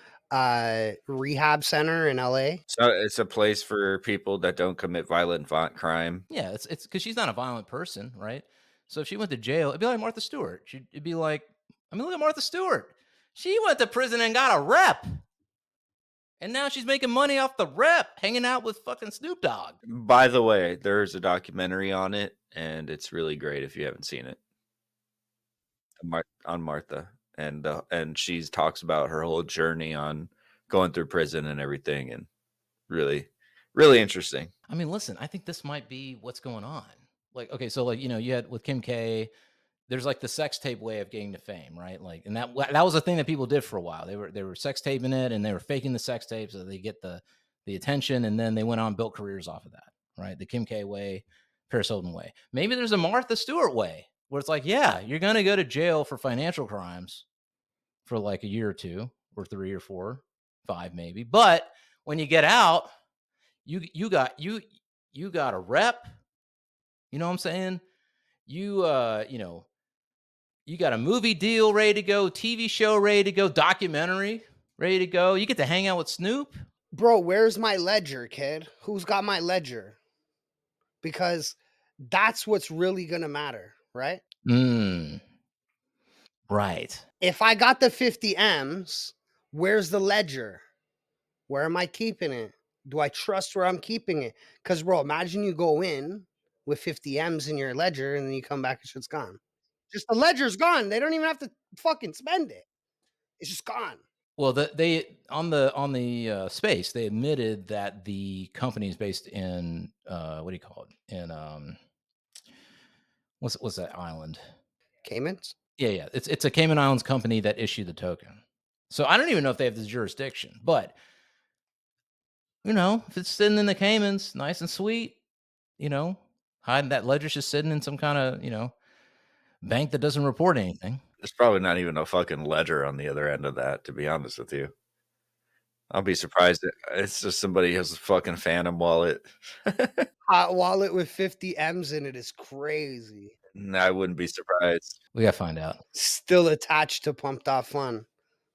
rehab center in LA. So it's a place for people that don't commit violent crime. Yeah, it's because she's not a violent person, right? So if she went to jail, it'd be like Martha Stewart. It'd be like, I mean, look at Martha Stewart. She went to prison and got a rep. And now she's making money off the rep, hanging out with fucking Snoop Dogg. By the way, there's a documentary on it, and it's really great if you haven't seen it. On Martha, and she talks about her whole journey on going through prison and everything, and really, really interesting. I mean, listen, I think this might be what's going on. Like, okay, so like you had with Kim K. There's like the sex tape way of getting to fame, right? Like, and that was a thing that people did for a while. They were sex taping it and they were faking the sex tape so they get the attention, and then they went on and built careers off of that, right? The Kim K way, Paris Hilton way. Maybe there's a Martha Stewart way where it's like, yeah, you're gonna go to jail for financial crimes for like a year or 2 or 3 or 4, 5 maybe, but when you get out, you got a rep. You know what I'm saying? You got a movie deal ready to go, TV show ready to go, documentary ready to go. You get to hang out with Snoop. Bro, where's my ledger, kid? Who's got my ledger? Because that's what's really going to matter, right? Right. If I got the 50 M's, where's the ledger? Where am I keeping it? Do I trust where I'm keeping it? Because, bro, imagine you go in with 50 M's in your ledger and then you come back and shit's gone. Just the ledger's gone. They don't even have to fucking spend it. It's just gone. Well, they on the space, they admitted that the company is based in what do you call it? In what's that island? Caymans? Yeah. It's a Cayman Islands company that issued the token. So I don't even know if they have this jurisdiction, but if it's sitting in the Caymans, nice and sweet, hiding that ledger's just sitting in some kind of, bank that doesn't report anything. There's probably not even a fucking ledger on the other end of that, to be honest with you. I'll be surprised. It's just somebody has a fucking phantom wallet. Hot wallet with 50 M's in it is crazy. I wouldn't be surprised. We gotta find out. Still attached to Pumped Off Fun.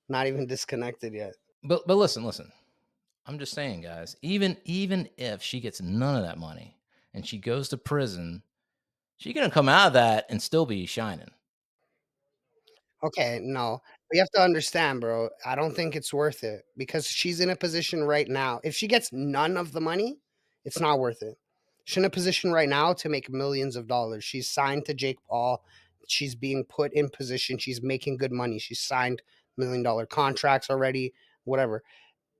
Not even disconnected yet. But listen. I'm just saying, guys, even if she gets none of that money and she goes to prison, she's gonna come out of that and still be shining. Okay, no. You have to understand, bro. I don't think it's worth it because she's in a position right now. If she gets none of the money, it's not worth it. She's in a position right now to make millions of dollars. She's signed to Jake Paul. She's being put in position. She's making good money. She's signed $1 million contracts already, whatever.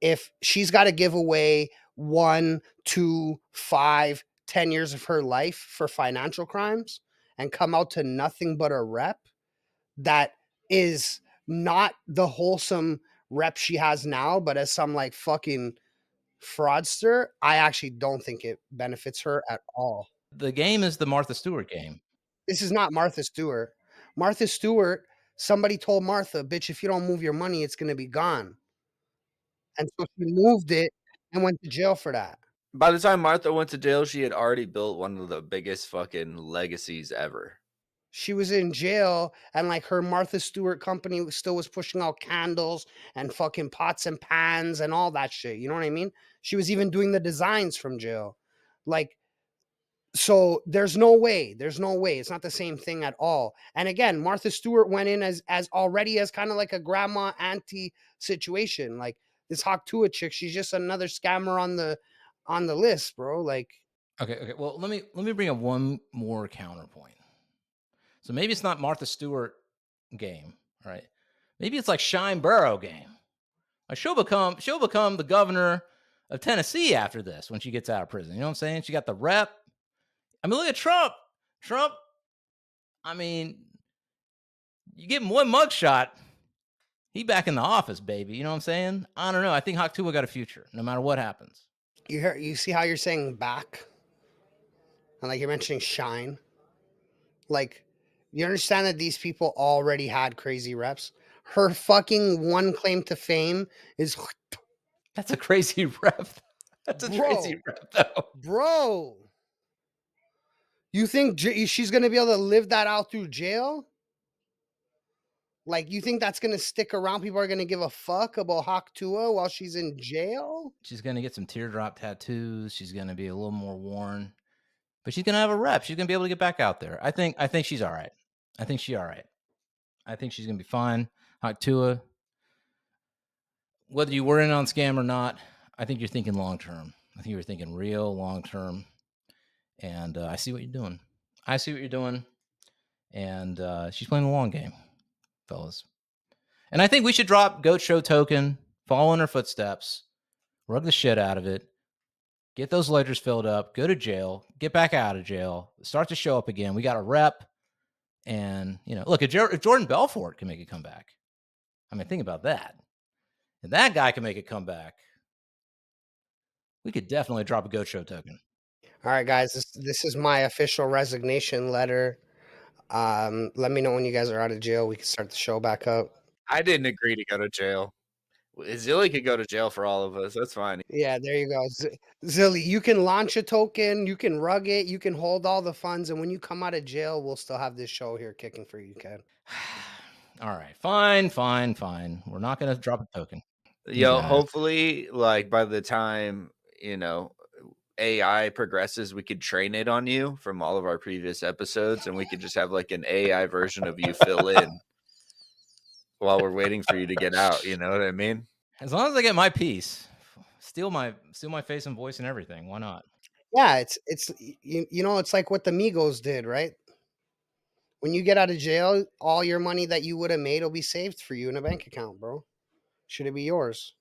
If she's got to give away 1, 2, 5, 10 years of her life for financial crimes and come out to nothing but a rep that is not the wholesome rep she has now, but as some like fucking fraudster, I actually don't think it benefits her at all. The game is the Martha Stewart game. This is not Martha Stewart. Martha Stewart, somebody told Martha, bitch, if you don't move your money, it's going to be gone. And so she moved it and went to jail for that. By the time Martha went to jail, she had already built one of the biggest fucking legacies ever. She was in jail and like her Martha Stewart company still was pushing out candles and fucking pots and pans and all that shit. You know what I mean? She was even doing the designs from jail. Like, so there's no way. It's not the same thing at all. And again, Martha Stewart went in as already as kind of like a grandma auntie situation. Like this Tuah chick, she's just another scammer on the list, bro. Like, okay. Well, let me bring up one more counterpoint. So maybe it's not Martha Stewart game, right? Maybe it's like Shyne Barrow game. Like she'll become the governor of Tennessee after this when she gets out of prison. You know what I'm saying? She got the rep. I mean, look at Trump. I mean, you give him one mugshot, he back in the office, baby. You know what I'm saying? I don't know. I think Tuah got a future, no matter what happens. you see how you're saying back, and like you're mentioning Shyne. Like, you understand that these people already had crazy reps. Her fucking one claim to fame is that's a crazy rep. That's a crazy rep, though, bro. You think she's gonna be able to live that out through jail? Like, you think that's gonna stick around? People are gonna give a fuck about Tuah while she's in jail? She's gonna get some teardrop tattoos. She's gonna be a little more worn, but she's gonna have a rep. She's gonna be able to get back out there. I think she's all right. I think she's all right. I think she's gonna be fine. Tuah, whether you were in on scam or not, I think you're thinking long term. I think you're thinking real long term. And I see what you're doing. And she's playing the long game, fellas. And I think we should drop Goat Show token, follow in her footsteps, rug the shit out of it, get those ledgers filled up, go to jail, get back out of jail, start to show up again. We got a rep. And, look, if Jordan Belfort can make a comeback, I mean, think about that. If that guy can make a comeback, we could definitely drop a Goat Show token. All right, guys, this is my official resignation letter. Let me know when you guys are out of jail. We can start the show back up. I didn't agree to go to jail. ZiLLY could go to jail for all of us. That's fine. Yeah, there you go. ZiLLY, you can launch a token, you can rug it, you can hold all the funds, and when you come out of jail, we'll still have this show here kicking for you, Ken. All right, fine. We're not going to drop a token. Yo, hopefully, like by the time, AI progresses, we could train it on you from all of our previous episodes, and we could just have like an AI version of you fill in while we're waiting for you to get out. You know what I mean? As long as I get my piece, steal my face and voice and everything. Why not? Yeah, it's it's like what the Migos did, right? When you get out of jail, all your money that you would have made will be saved for you in a bank account, bro. Should it be yours?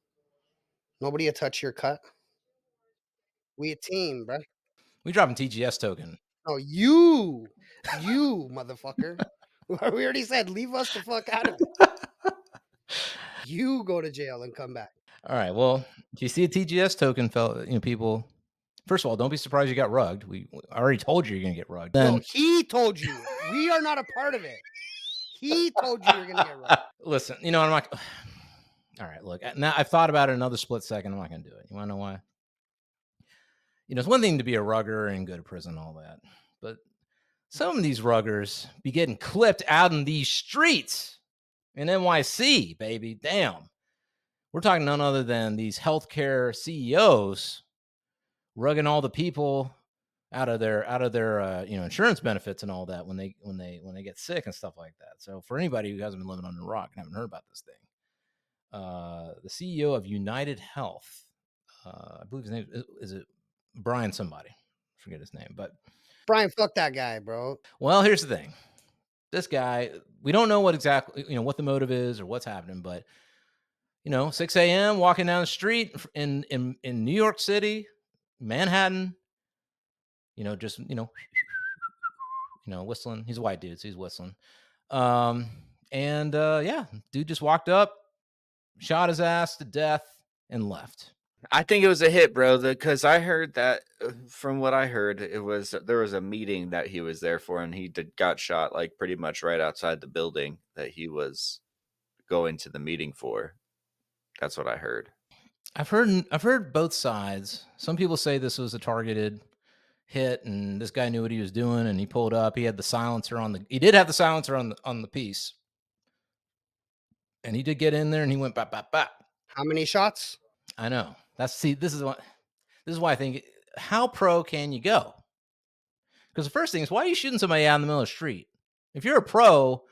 Nobody will touch your cut. We a team, bro. We dropping TGS token. Oh, you motherfucker. We already said leave us the fuck out of it. You go to jail and come back. All right. Well, if you see a TGS token, people. First of all, don't be surprised you got rugged. I already told you you're gonna get rugged. No, he told you. We are not a part of it. He told you you're gonna get rugged. Listen, I'm not. All right, look. Now I've thought about it another split second. I'm not gonna do it. You want to know why? It's one thing to be a rugger and go to prison and all that, but some of these ruggers be getting clipped out in these streets in NYC, baby. Damn. We're talking none other than these healthcare CEOs rugging all the people out of their insurance benefits and all that when they get sick and stuff like that. So for anybody who hasn't been living under a rock and haven't heard about this thing, the CEO of United Health, I believe his name is it Brian somebody, forget his name, but Brian, fuck that guy, bro. Well, here's the thing. This guy, we don't know what exactly, what the motive is or what's happening, but 6 a.m. walking down the street in New York City, Manhattan, just whistling. He's a white dude, so he's whistling. Dude just walked up, shot his ass to death, and left. I think it was a hit, bro. Because I heard that from what I heard, there was a meeting that he was there for, and he got shot like pretty much right outside the building that he was going to the meeting for. That's what I heard. I've heard both sides. Some people say this was a targeted hit, and this guy knew what he was doing, and he pulled up. He had the silencer on he did have the silencer on the piece, and he did get in there, and he went bap bap bap. How many shots? I know. This is why I think, how pro can you go? Because the first thing is, why are you shooting somebody out in the middle of the street? If you're a pro,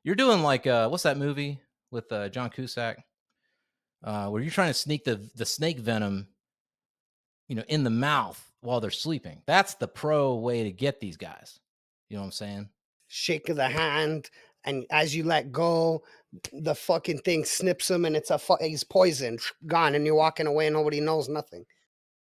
you're doing like what's that movie with John Cusack, where you're trying to sneak the snake venom, in the mouth while they're sleeping. That's the pro way to get these guys. You know what I'm saying? Shake of the hand, and as you let go, the fucking thing snips him, and he's poisoned, gone, and you're walking away, and nobody knows nothing.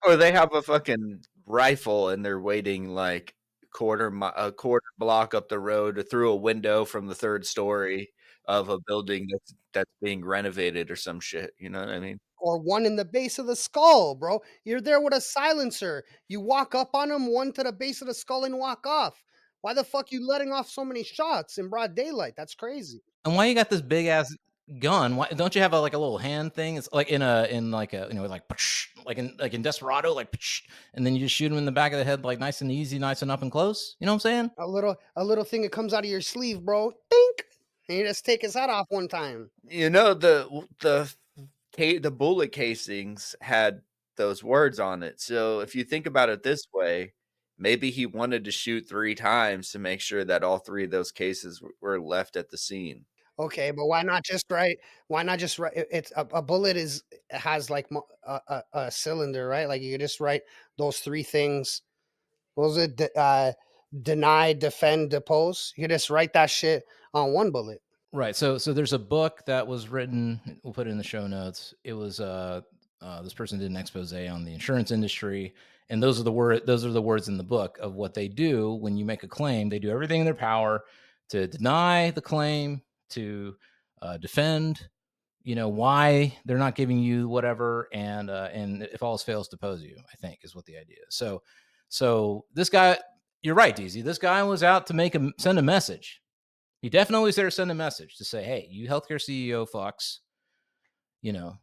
Or they have a fucking rifle, and they're waiting like a quarter block up the road through a window from the third story of a building that's being renovated or some shit. You know what I mean? Or one in the base of the skull, bro. You're there with a silencer. You walk up on him, one to the base of the skull, and walk off. Why the fuck you letting off so many shots in broad daylight? That's crazy. And why you got this big ass gun? Why don't you have a little hand thing? It's like in Desperado, and then you just shoot him in the back of the head, like nice and easy, nice and up and close. You know what I'm saying? A little thing that comes out of your sleeve, bro. Dink, and you just take his head off one time. The bullet casings had those words on it. So if you think about it this way, maybe he wanted to shoot 3 times to make sure that all 3 of those cases were left at the scene. Okay, but why not just write? It's a bullet has like a cylinder, right? Like you could just write those 3 things. What was it? Deny, defend, depose. You could just write that shit on one bullet. Right. So there's a book that was written. We'll put it in the show notes. It was this person did an expose on the insurance industry, and those are the words in the book of what they do when you make a claim. They do everything in their power to deny the claim, to defend, why they're not giving you whatever, and if all else fails, depose you. I think is what the idea is. So this guy, you're right, Deezy. This guy was out to send a message. He definitely was there to send a message to say, hey, you healthcare CEO fucks,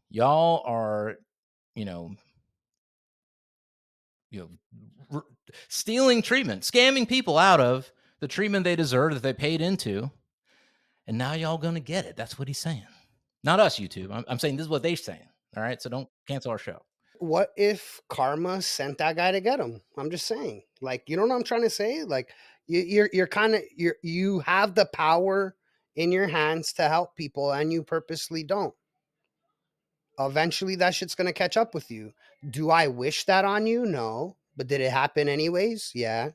y'all are, stealing treatment, scamming people out of the treatment they deserve that they paid into. And now y'all going to get it. That's what he's saying. Not us, YouTube. I'm saying this is what they're saying. All right. So don't cancel our show. What if karma sent that guy to get him? I'm just saying, you know what I'm trying to say? Like you're kind of, you have the power in your hands to help people and you purposely don't. Eventually that shit's going to catch up with you. Do I wish that on you? No. But did it happen anyways? Yeah.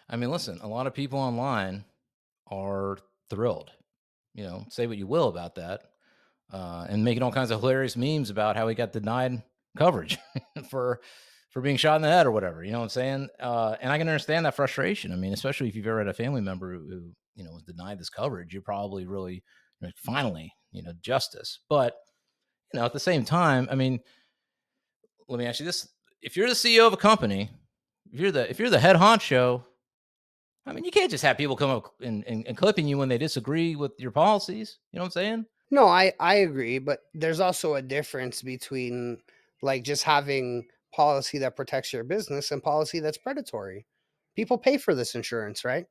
I mean, listen, a lot of people online are thrilled. Say what you will about that, and making all kinds of hilarious memes about how he got denied coverage for being shot in the head or whatever. You know what I'm saying? And I can understand that frustration. I mean, especially if you've ever had a family member who was denied this coverage, you're probably really finally justice. But at the same time, I mean, let me ask you this: if you're the CEO of a company, if you're the head honcho, I mean, you can't just have people come up and clipping you when they disagree with your policies. You know what I'm saying? No, I agree, but there's also a difference between like just having policy that protects your business and policy that's predatory. People pay for this insurance, right?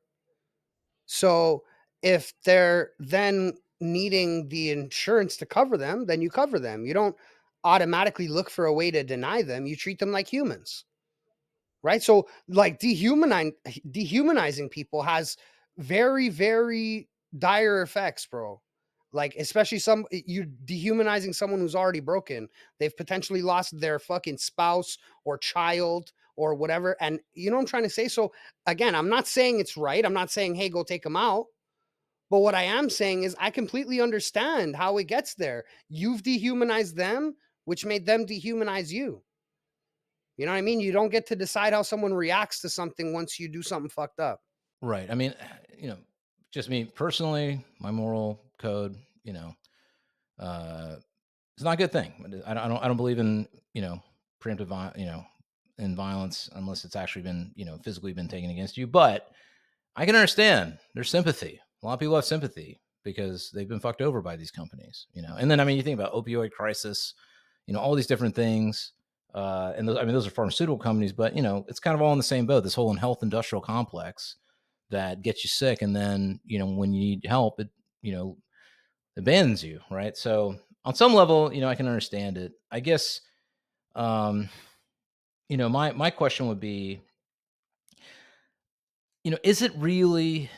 So if they're then needing the insurance to cover them, then you cover them. You don't automatically look for a way to deny them. You treat them like humans. Right? So like dehumanizing people has very, very dire effects, bro. Like, especially you dehumanizing someone who's already broken. They've potentially lost their fucking spouse or child or whatever. And you know what I'm trying to say? So again, I'm not saying it's right. I'm not saying, hey, go take them out. But what I am saying is I completely understand how it gets there. You've dehumanized them, which made them dehumanize you. You know what I mean? You don't get to decide how someone reacts to something once you do something fucked up. Right. I mean, just me personally, my moral code, it's not a good thing. I don't believe in, preemptive, in violence unless it's actually been, physically been taken against you. But I can understand there's sympathy. A lot of people have sympathy because they've been fucked over by these companies, And then, I mean, you think about opioid crisis, all these different things. And those are pharmaceutical companies, but it's kind of all in the same boat. This whole health industrial complex that gets you sick, and then when you need help, it abandons you, right? So on some level, I can understand it. I guess, my question would be, is it really?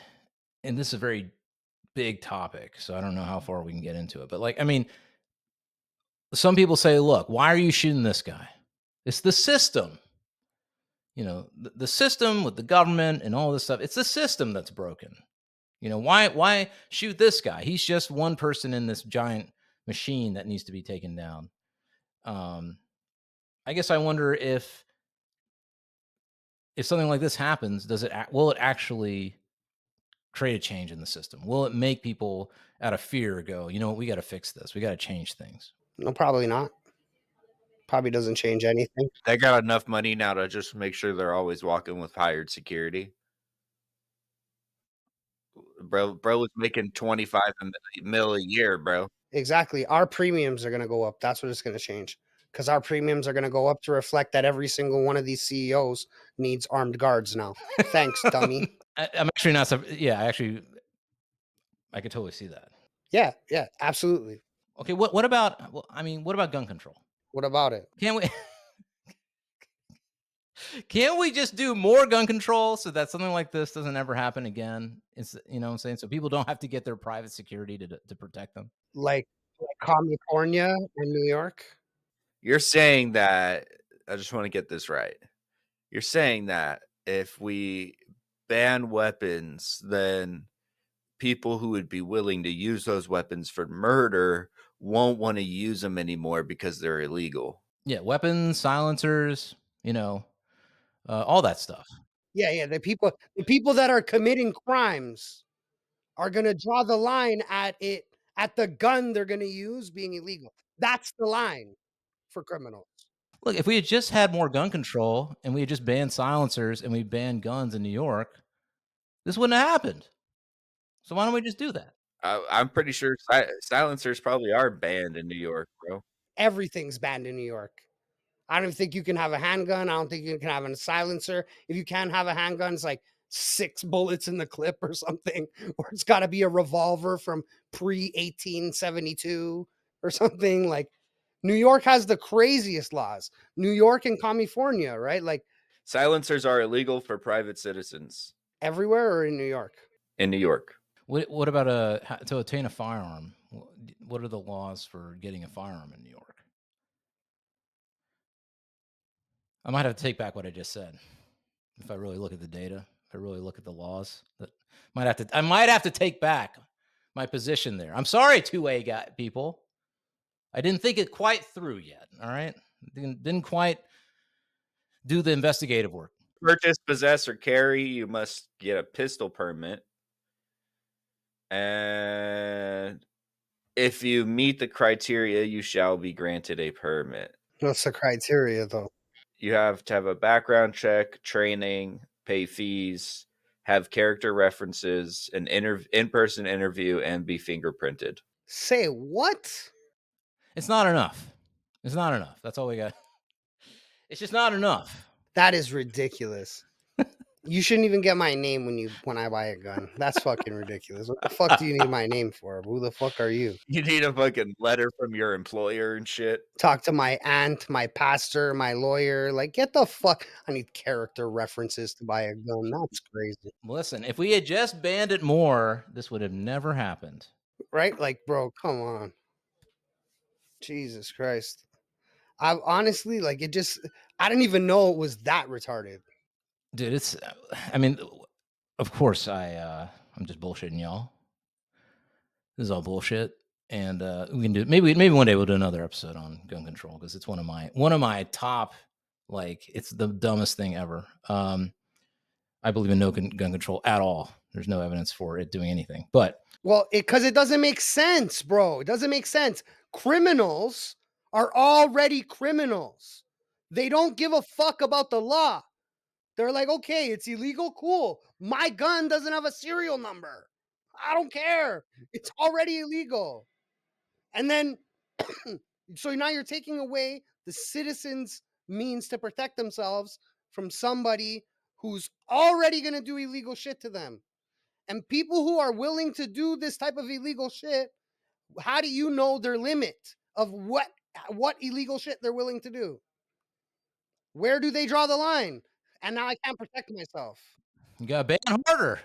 And this is a very big topic, so I don't know how far we can get into it. But like, I mean, some people say, "Look, why are you shooting this guy? It's the system." The system with the government and all this stuff. It's the system that's broken. Why shoot this guy? He's just one person in this giant machine that needs to be taken down. I guess I wonder if something like this happens, will it actually create a change in the system? Will it make people out of fear go, you know what, we got to fix this. We got to change things. No, probably not. Probably doesn't change anything. They got enough money now to just make sure they're always walking with hired security. Bro was making 25 mil a year, bro. Exactly. Our premiums are going to go up. That's what it's going to change. Because our premiums are going to go up to reflect that every single one of these CEOs needs armed guards now. Thanks, dummy. I'm actually not. Yeah, I could totally see that. Yeah, absolutely. Okay, what about? Well, I mean, what about gun control? What about it? Can't we just do more gun control so that something like this doesn't ever happen again? It's what I'm saying, so people don't have to get their private security to protect them. Like California and New York? You're saying that, I just want to get this right. You're saying that if we ban weapons, then people who would be willing to use those weapons for murder won't want to use them anymore because they're illegal. Yeah, weapons, silencers, all that stuff. Yeah. The people that are committing crimes are going to draw the line at the gun they're going to use being illegal. That's the line for criminals. Look, if we had just had more gun control and we had just banned silencers and we banned guns in New York, this wouldn't have happened. So why don't we just do that? I'm pretty sure silencers probably are banned in New York, bro. Everything's banned in New York. I don't think you can have a handgun. I don't think you can have a silencer. If you can have a handgun, it's like 6 bullets in the clip or something, or it's got to be a revolver from pre-1872 or something. Like, New York has the craziest laws. New York and California, right? Like, silencers are illegal for private citizens everywhere or in New York? in New York. What about to obtain a firearm? What are the laws for getting a firearm in New York? I might have to take back what I just said. If I really look at the data, to really look at the laws. That I might have to take back my position there. I'm sorry, Tuah people. I didn't think it quite through yet. All right, didn't quite do the investigative work. Purchase, possess, or carry, you must get a pistol permit. And if you meet the criteria, you shall be granted a permit. What's the criteria, though? You have to have a background check, training, pay fees, have character references, an in-person interview, and be fingerprinted. Say what? It's not enough. It's not enough. That's all we got. It's just not enough. That is ridiculous. You shouldn't even get my name when I buy a gun. That's fucking ridiculous. What the fuck do you need my name for? Who the fuck are you? You need a fucking letter from your employer and shit. Talk to my aunt, my pastor, my lawyer. Like, get the fuck. I need character references to buy a gun. That's crazy. Listen, if we had just banned it more, this would have never happened. Right? Like, bro, come on. Jesus Christ. I honestly, like, I didn't even know it was that retarded. Dude, I mean, of course I'm just bullshitting y'all. This is all bullshit. And we can do maybe one day we'll do another episode on gun control because it's one of my top, like, it's the dumbest thing ever. I believe in no gun control at all. There's no evidence for it doing anything. But because it doesn't make sense, bro. It doesn't make sense. Criminals are already criminals. They don't give a fuck about the law. They're like, okay, it's illegal, cool. My gun doesn't have a serial number. I don't care. It's already illegal. And then, so now you're taking away the citizens' means to protect themselves from somebody who's already going to do illegal shit to them. And people who are willing to do this type of illegal shit, how do you know their limit of what illegal shit they're willing to do? Where do they draw the line? And now I can't protect myself. You got to ban harder.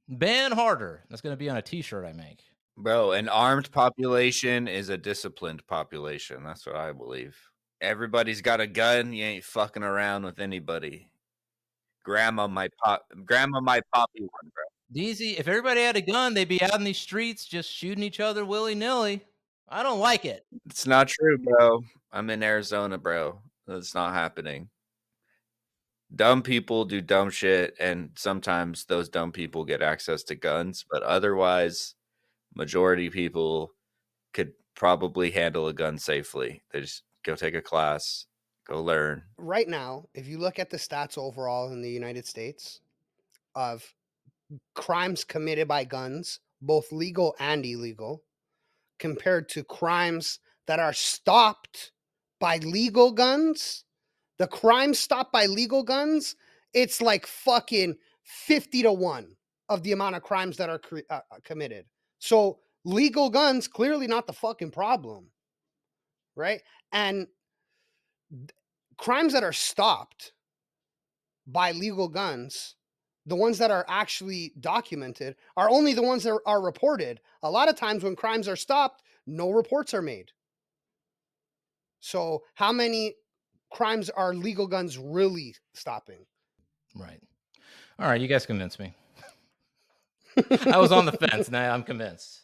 Ban harder. That's going to be on a t-shirt I make. Bro, an armed population is a disciplined population. That's what I believe. Everybody's got a gun. You ain't fucking around with anybody. Grandma might pop you one, bro. Deezy, if everybody had a gun, they'd be out in these streets just shooting each other willy-nilly. I don't like it. It's not true, bro. I'm in Arizona, bro. That's not happening. Dumb people do dumb shit, and sometimes those dumb people get access to guns, but otherwise, majority people could probably handle a gun safely. They just go take a class, go learn. Right now, if you look at the stats overall in the United States of crimes committed by guns, both legal and illegal, compared to crimes that are stopped by legal guns, the crimes stopped by legal guns, it's like fucking 50-1 of the amount of crimes that are committed. So legal guns, clearly not the fucking problem, right? And crimes that are stopped by legal guns, the ones that are actually documented, are only the ones that are reported. A lot of times when crimes are stopped, no reports are made. So how many crimes are legal guns really stopping? Right. All right, you guys convinced me. I was on the fence. Now I'm convinced.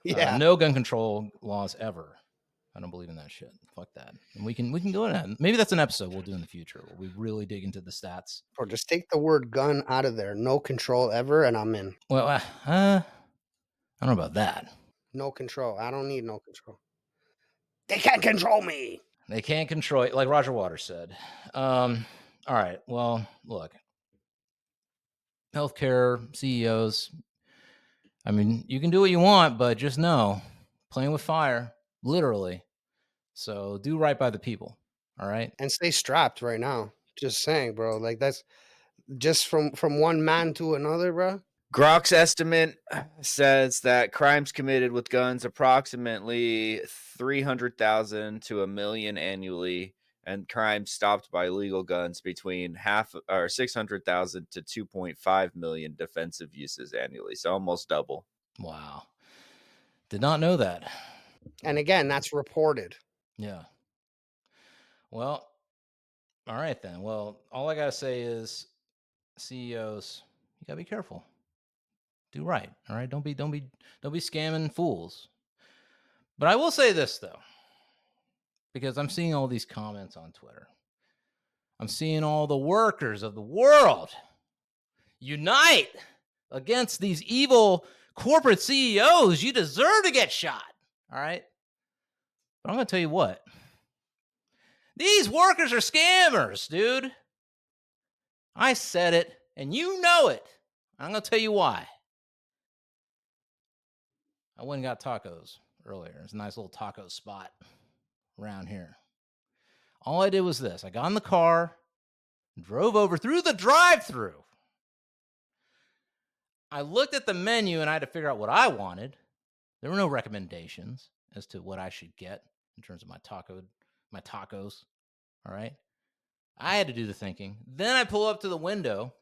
Yeah. No gun control laws ever. I don't believe in that shit. Fuck that. And we can go into that. Maybe that's an episode we'll do in the future where we really dig into the stats. Or just take the word gun out of there. No control ever, and I'm in. Well, I don't know about that. No control. I don't need no control. They can't control me. They can't control it, like Roger Waters said. All right. Well, look. Healthcare CEOs. I mean, you can do what you want, but just know, playing with fire, literally. So do right by the people. All right. And stay strapped right now. Just saying, bro. Like, that's just from one man to another, bro. Grok's estimate says that crimes committed with guns approximately 300,000 to 1 million annually, and crimes stopped by legal guns between 600,000 to 2.5 million defensive uses annually. So almost double. Wow. Did not know that. And again, that's reported. Yeah. Well, all right then. Well, all I got to say is CEOs, You gotta be careful. Do right. All right. Don't be scamming fools. But I will say this though, because I'm seeing all these comments on Twitter. I'm seeing all the workers of the world unite against these evil corporate CEOs. You deserve to get shot. All right. But I'm going to tell you what. These workers are scammers, dude. I said it, and you know it. I'm going to tell you why. I went and got tacos earlier. It's a nice little taco spot around here. All I did was this. I got in the car, drove over through the drive-thru. I looked at the menu, and I had to figure out what I wanted. There were no recommendations as to what I should get in terms of my tacos. All right. I had to do the thinking. Then I pull up to the window,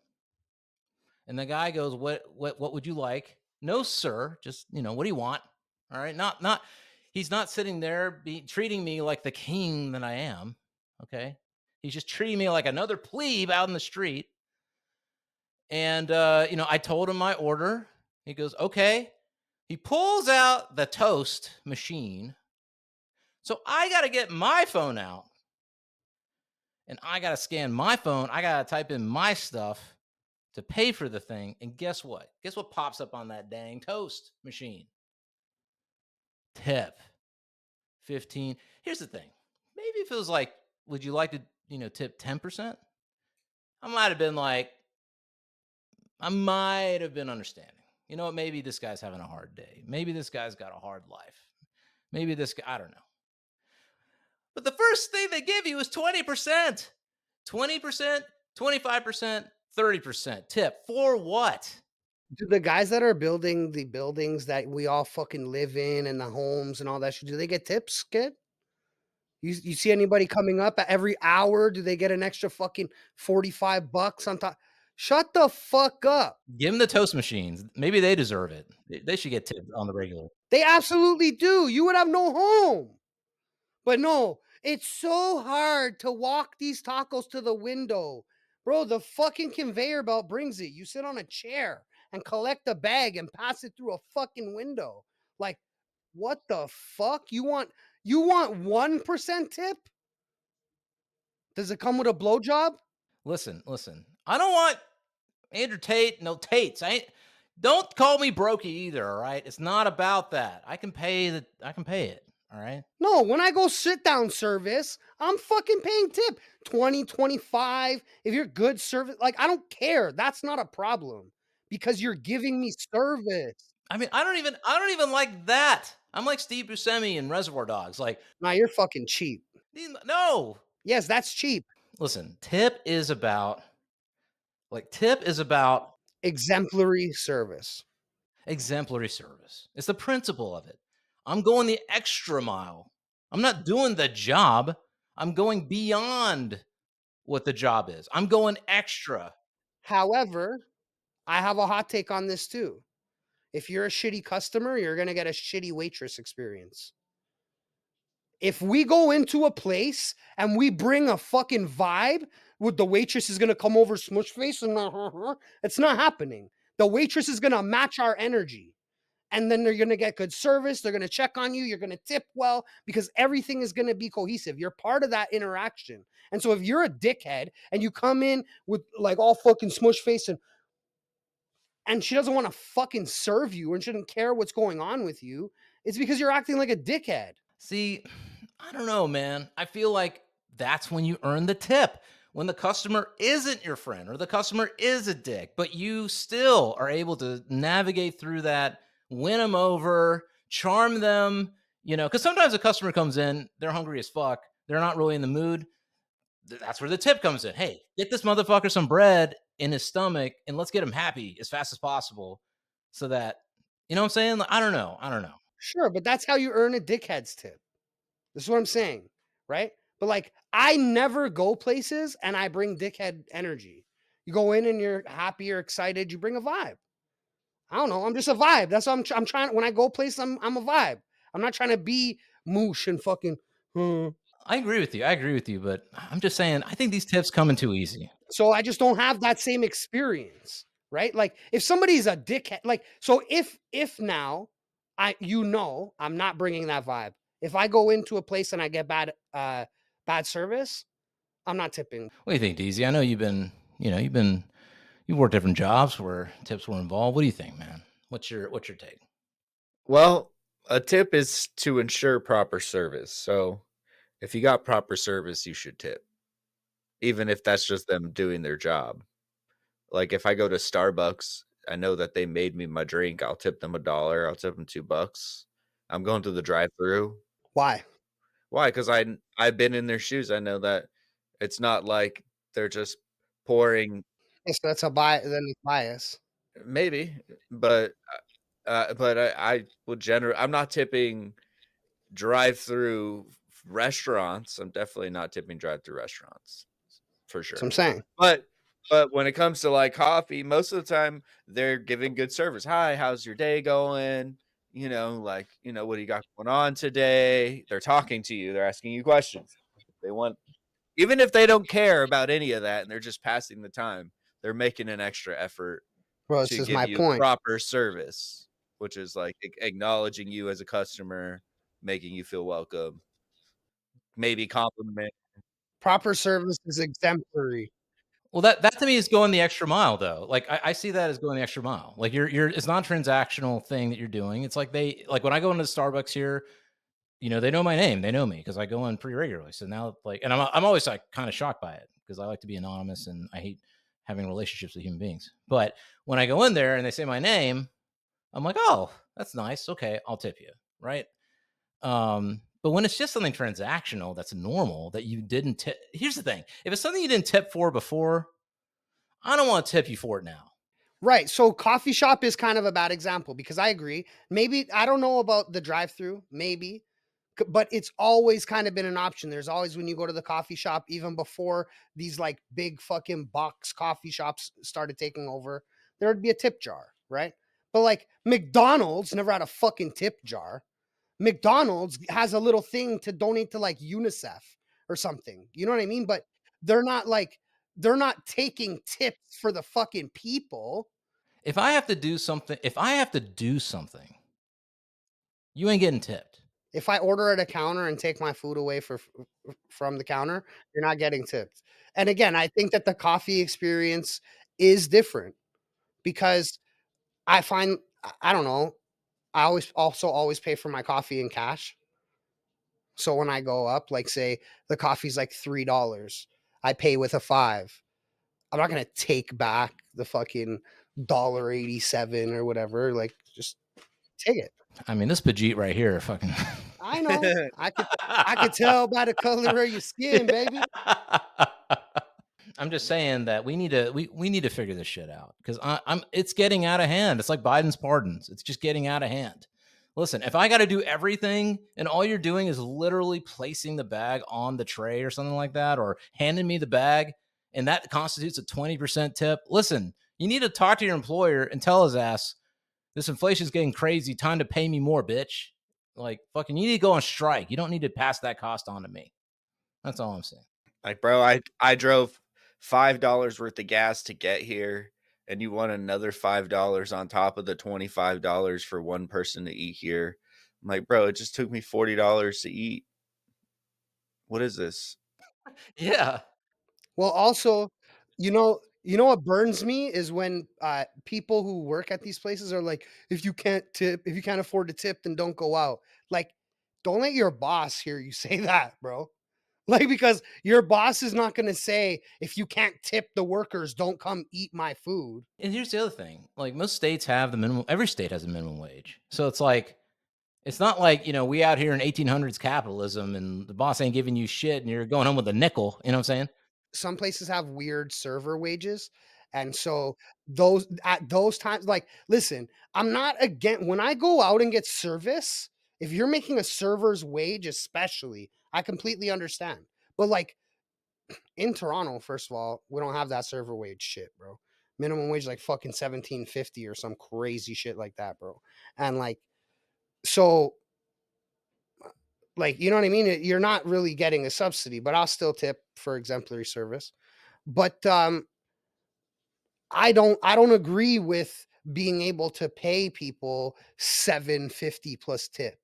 and the guy goes, "What would you like?" "No, sir. Just, what do you want?" All right. Not. He's not sitting there treating me like the king that I am. Okay. He's just treating me like another plebe out in the street. And I told him my order. He goes, "Okay." He pulls out the toast machine. So I got to get my phone out. And I got to scan my phone. I got to type in my stuff to pay for the thing. And guess what? Guess what pops up on that dang toast machine? Tip 15. Here's the thing. Maybe if it was like, would you like to, tip 10%? I might have been understanding. You know what? Maybe this guy's having a hard day. Maybe this guy's got a hard life. Maybe this guy, I don't know. But the first thing they give you is 20%. 20%, 25%, 30% tip. For what? Do the guys that are building the buildings that we all fucking live in and the homes and all that shit, do they get tips, kid? You see anybody coming up at every hour? Do they get an extra fucking $45 on top? Shut the fuck up. Give them the toast machines. Maybe they deserve it. They should get tips on the regular. They absolutely do. You would have no home. But no, it's so hard to walk these tacos to the window. Bro, the fucking conveyor belt brings it. You sit on a chair and collect the bag and pass it through a fucking window. Like, what the fuck? You want 1% tip? Does it come with a blowjob? Listen. I don't want Andrew Tate, no Tates. Don't call me brokey either, all right? It's not about that. I can pay it, all right? No, when I go sit down service, I'm fucking paying tip 20, 25. If you're good service, like, I don't care. That's not a problem because you're giving me service. I mean, I don't even like that. I'm like Steve Buscemi in Reservoir Dogs. Like, nah, you're fucking cheap. No. Yes, that's cheap. Listen, tip is about exemplary service. Exemplary service. It's the principle of it. I'm going the extra mile. I'm not doing the job. I'm going beyond what the job is. I'm going extra. However, I have a hot take on this too. If you're a shitty customer, you're going to get a shitty waitress experience. If we go into a place and we bring a fucking vibe, with the waitress is going to come over smush face and it's not happening. The waitress is going to match our energy. And then they're going to get good service. They're going to check on you. You're going to tip well because everything is going to be cohesive. You're part of that interaction. And so if you're a dickhead and you come in with like all fucking smush face and she doesn't want to fucking serve you and shouldn't care what's going on with you, it's because you're acting like a dickhead. See, I don't know, man. I feel like that's when you earn the tip. When the customer isn't your friend or the customer is a dick, but you still are able to navigate through that, win them over, charm them, because sometimes a customer comes in, they're hungry as fuck. They're not really in the mood. That's where the tip comes in. Hey, get this motherfucker some bread in his stomach and let's get him happy as fast as possible so that, you know what I'm saying? Like, I don't know. Sure, but that's how you earn a dickhead's tip. This is what I'm saying, right? But like, I never go places and I bring dickhead energy. You go in and you're happy, you're excited, you bring a vibe. I don't know. I'm just a vibe. That's what I'm trying. When I go places, I'm a vibe. I'm not trying to be moosh and fucking. I agree with you, but I'm just saying, I think these tips come in too easy. So I just don't have that same experience. right? Like if somebody's a dickhead, like so if now I'm not bringing that vibe. If I go into a place and I get bad service, I'm not tipping. What do you think, Deezy? I know you've worked different jobs where tips were involved. What do you think, man? What's your take? Well, a tip is to ensure proper service. So if you got proper service, you should tip, even if that's just them doing their job. Like if I go to Starbucks, I know that they made me my drink. I'll tip them $1. I'll tip them $2. I'm going to the drive-through. Why? Why? Because I've been in their shoes. I know that it's not like they're just pouring. Yes, that's a bias. Then it's bias. Maybe, but I would generally. I'm not tipping drive-through restaurants. I'm definitely not tipping drive-through restaurants for That's sure. what I'm saying. But when it comes to like coffee, most of the time they're giving good service. Hi, how's your day going? Like, what do you got going on today? They're talking to you. They're asking you questions. They want, even if they don't care about any of that and they're just passing the time, they're making an extra effort Bro, this to is give my you point. proper service, which is like acknowledging you as a customer, making you feel welcome, maybe compliment. Proper service is exemplary. Well, that to me is going the extra mile, though. Like I see that as going the extra mile. Like it's not a transactional thing that you're doing. It's like when I go into Starbucks here, they know my name, they know me because I go in pretty regularly. So now, like, and I'm always like kind of shocked by it because I like to be anonymous and I hate having relationships with human beings. But when I go in there and they say my name, I'm like, oh, that's nice. Okay, I'll tip you, right? But when it's just something transactional that's normal that you didn't tip, here's the thing: if it's something you didn't tip for before, I don't want to tip you for it now. Right. So coffee shop is kind of a bad example because I agree. Maybe I don't know about the drive-through, maybe, but it's always kind of been an option. There's always when you go to the coffee shop, even before these like big fucking box coffee shops started taking over, there would be a tip jar, right? But like McDonald's never had a fucking tip jar. McDonald's has a little thing to donate to like UNICEF or something. You know what I mean? But they're not like they're not taking tips for the fucking people. If I have to do something, you ain't getting tipped. If I order at a counter and take my food away from the counter, you're not getting tipped. And again, I think that the coffee experience is different because I find I don't know, I always pay for my coffee in cash. So when I go up, like say the coffee's like $3, I pay with a 5. I'm not gonna take back the fucking $1.87 or whatever. Like just take it. I mean, this Pajit right here, fucking. I know. I could tell by the color of your skin, baby. I'm just saying that we need to figure this shit out because it's getting out of hand. It's like Biden's pardons. It's just getting out of hand. Listen, if I got to do everything and all you're doing is literally placing the bag on the tray or something like that, or handing me the bag, and that constitutes a 20% tip, listen, you need to talk to your employer and tell his ass, this inflation is getting crazy. Time to pay me more, bitch. Like, fucking, you need to go on strike. You don't need to pass that cost on to me. That's all I'm saying. Like, bro, I drove $5 worth of gas to get here, and you want another $5 on top of the $25 for one person to eat here. I'm like, bro, it just took me $40 to eat. What is this? Yeah. Well, also, you know what burns me is when people who work at these places are like, if you can't afford to tip, then don't go out. Like, don't let your boss hear you say that, bro. Like, because your boss is not gonna say, if you can't tip the workers, don't come eat my food. And here's the other thing. Like, most states have the minimum, every state has a minimum wage. So it's like, it's not like, we out here in 1800s capitalism and the boss ain't giving you shit and you're going home with a nickel. You know what I'm saying? Some places have weird server wages. And so those at those times, like, listen, I'm not again when I go out and get service, if you're making a server's wage, especially, I completely understand. But like in Toronto, first of all, we don't have that server wage shit, bro. Minimum wage like fucking 17.50 or some crazy shit like that, bro. And like, so like, you know what I mean? You're not really getting a subsidy, but I'll still tip for exemplary service. But I don't agree with being able to pay people $7.50 plus tip.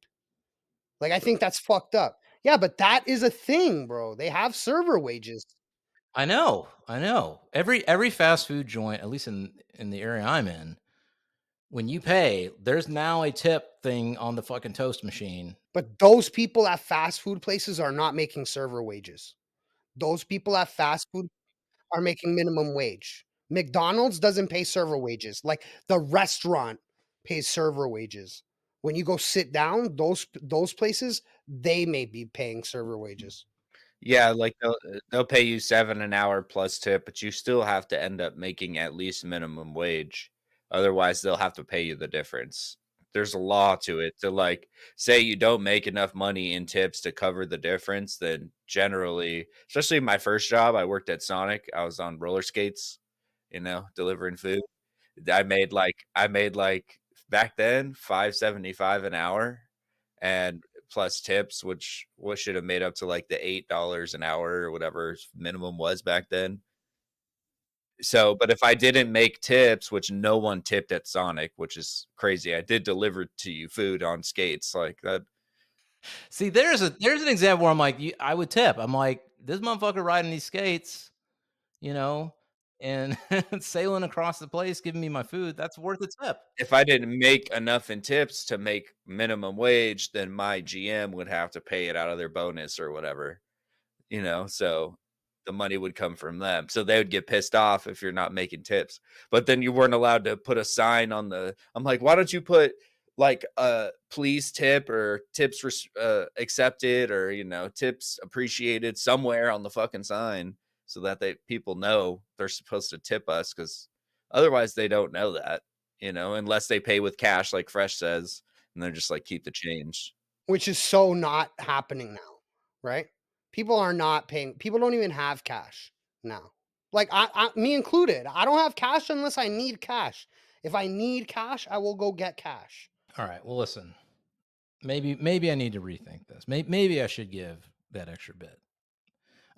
Like, I think that's fucked up. Yeah, but that is a thing, bro. They have server wages. I know. Every fast food joint, at least in the area I'm in, when you pay, there's now a tip thing on the fucking toast machine. But those people at fast food places are not making server wages. Those people at fast food are making minimum wage. McDonald's doesn't pay server wages. Like, the restaurant pays server wages. When you go sit down, those places, they may be paying server wages. Yeah, like they'll pay you $7 an hour plus tip, but you still have to end up making at least minimum wage. Otherwise, they'll have to pay you the difference. There's a law to it. To like say you don't make enough money in tips to cover the difference, then generally, especially my first job, I worked at Sonic. I was on roller skates, delivering food. I made like back then $5.75 an hour, and plus tips, which should have made up to like the $8 an hour or whatever minimum was back then. So, but if I didn't make tips, which no one tipped at Sonic, which is crazy, I did deliver to you food on skates like that. See, there's an example where I'm like, I would tip. I'm like, this motherfucker riding these skates, and sailing across the place, giving me my food. That's worth a tip. If I didn't make enough in tips to make minimum wage, then my GM would have to pay it out of their bonus or whatever. So the money would come from them. So they would get pissed off if you're not making tips. But then you weren't allowed to put a sign on I'm like, why don't you put like please tip or tips accepted or tips appreciated somewhere on the fucking sign so that people know they're supposed to tip us, because otherwise they don't know that, unless they pay with cash like Fresh says, and they're just like, keep the change. Which is so not happening now, right? People are not paying. People don't even have cash now. Like me included. I don't have cash unless I need cash. If I need cash, I will go get cash. All right. Well, listen. Maybe I need to rethink this. Maybe I should give that extra bit.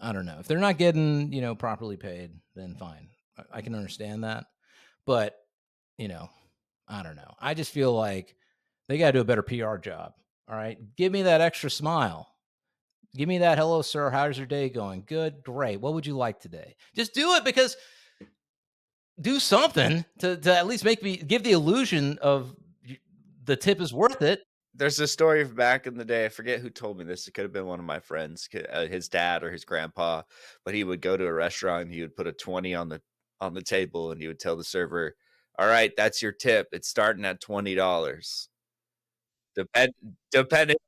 I don't know. If they're not getting, properly paid, then fine. I can understand that. But, I don't know. I just feel like they got to do a better PR job. All right. Give me that extra smile. Give me that, hello, sir. How's your day going? Good. Great. What would you like today? Just do it, because do something to at least give the illusion of the tip is worth it. There's a story of back in the day. I forget who told me this. It could have been one of my friends, his dad or his grandpa. But he would go to a restaurant and he would put a 20 on the table, and he would tell the server, "All right, that's your tip. It's starting at $20. Depending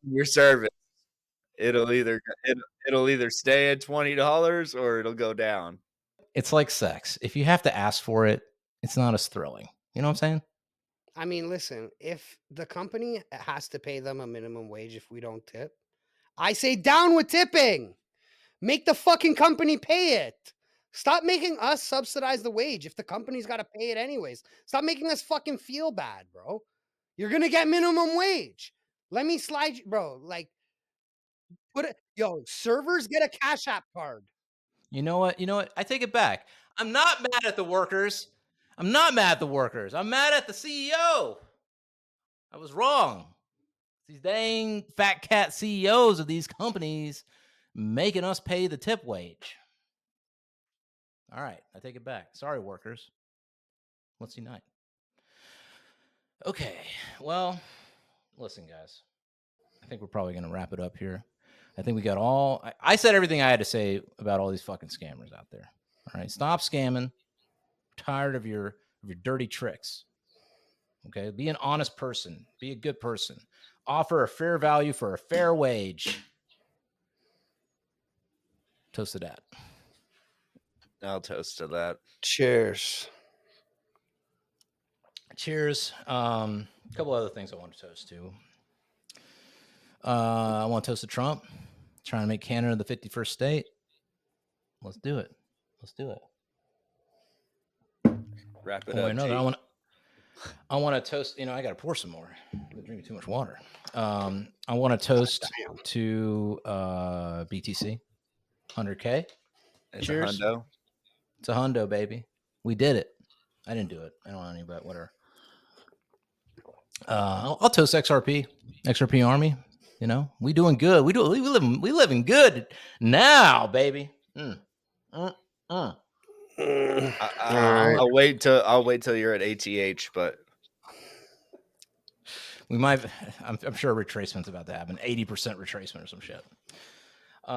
on your service, it'll either stay at $20 or it'll go down." It's like sex. If you have to ask for it, it's not as thrilling. You know what I'm saying? I mean, listen, if the company has to pay them a minimum wage if we don't tip, I say down with tipping. Make the fucking company pay it. Stop making us subsidize the wage if the company's got to pay it anyways. Stop making us fucking feel bad, bro. You're going to get minimum wage. Let me slide you, bro. Like, servers get a Cash App card. You know what? I take it back. I'm not mad at the workers. I'm mad at the CEO. I was wrong. These dang fat cat CEOs of these companies making us pay the tip wage. All right, I take it back. Sorry, workers. Let's unite. Okay, well, listen, guys. I think we're probably going to wrap it up here. I think we got I said everything I had to say about all these fucking scammers out there. All right, stop scamming. I'm tired of your dirty tricks. Okay, be an honest person. Be a good person. Offer a fair value for a fair wage. Toast to that. I'll toast to that. Cheers. Cheers. A couple other things I want to toast to. I want to toast to Trump, trying to make Canada the 51st state. Let's do it. Wrap it up. I want to toast. I got to pour some more. I've been drinking too much water. I want to toast to BTC, 100K. It's Cheers. a hundo. It's a hundo, baby. We did it. I didn't do it. I don't know any, but whatever. I'll toast XRP Army. You know, we doing good. We living good now, baby. I'll wait till you're at ATH, but we might. I'm sure retracement's about to happen. 80% retracement or some shit. We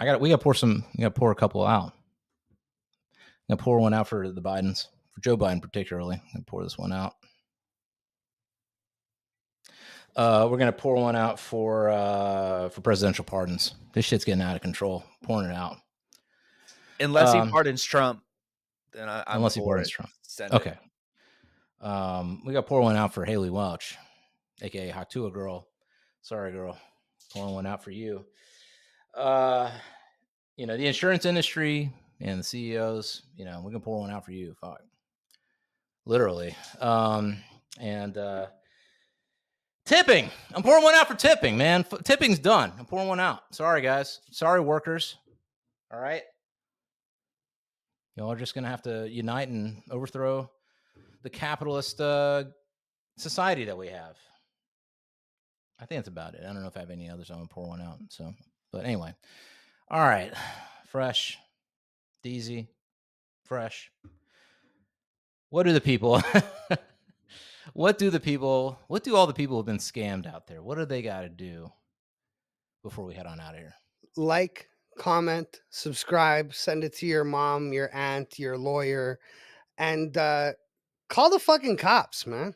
got to pour a couple out. I'm gonna pour one out for the Bidens, for Joe Biden particularly. I'm gonna pour this one out. We're gonna pour one out for presidential pardons. This shit's getting out of control. Pouring it out. Unless he pardons Trump, then I'm unless he pardons Trump. Okay. We got to pour one out for Hailey Welch, aka Tuah girl. Sorry, girl. Pouring one out for you. You know, the insurance industry and the CEOs, you know, we can pour one out for you. Fuck. Literally. And tipping. I'm pouring one out for tipping, man. Tipping's done. I'm pouring one out. Sorry, guys. Sorry, workers. All right. Y'all are just going to have to unite and overthrow the capitalist society that we have. I think that's about it. I don't know if I have any others. I'm going to pour one out. So, but anyway. All right. Fresh. Deezy. Fresh. What do all the people who've been scammed out there? What do they got to do before we head on out of here? Like, comment, subscribe, send it to your mom, your aunt, your lawyer, and call the fucking cops, man.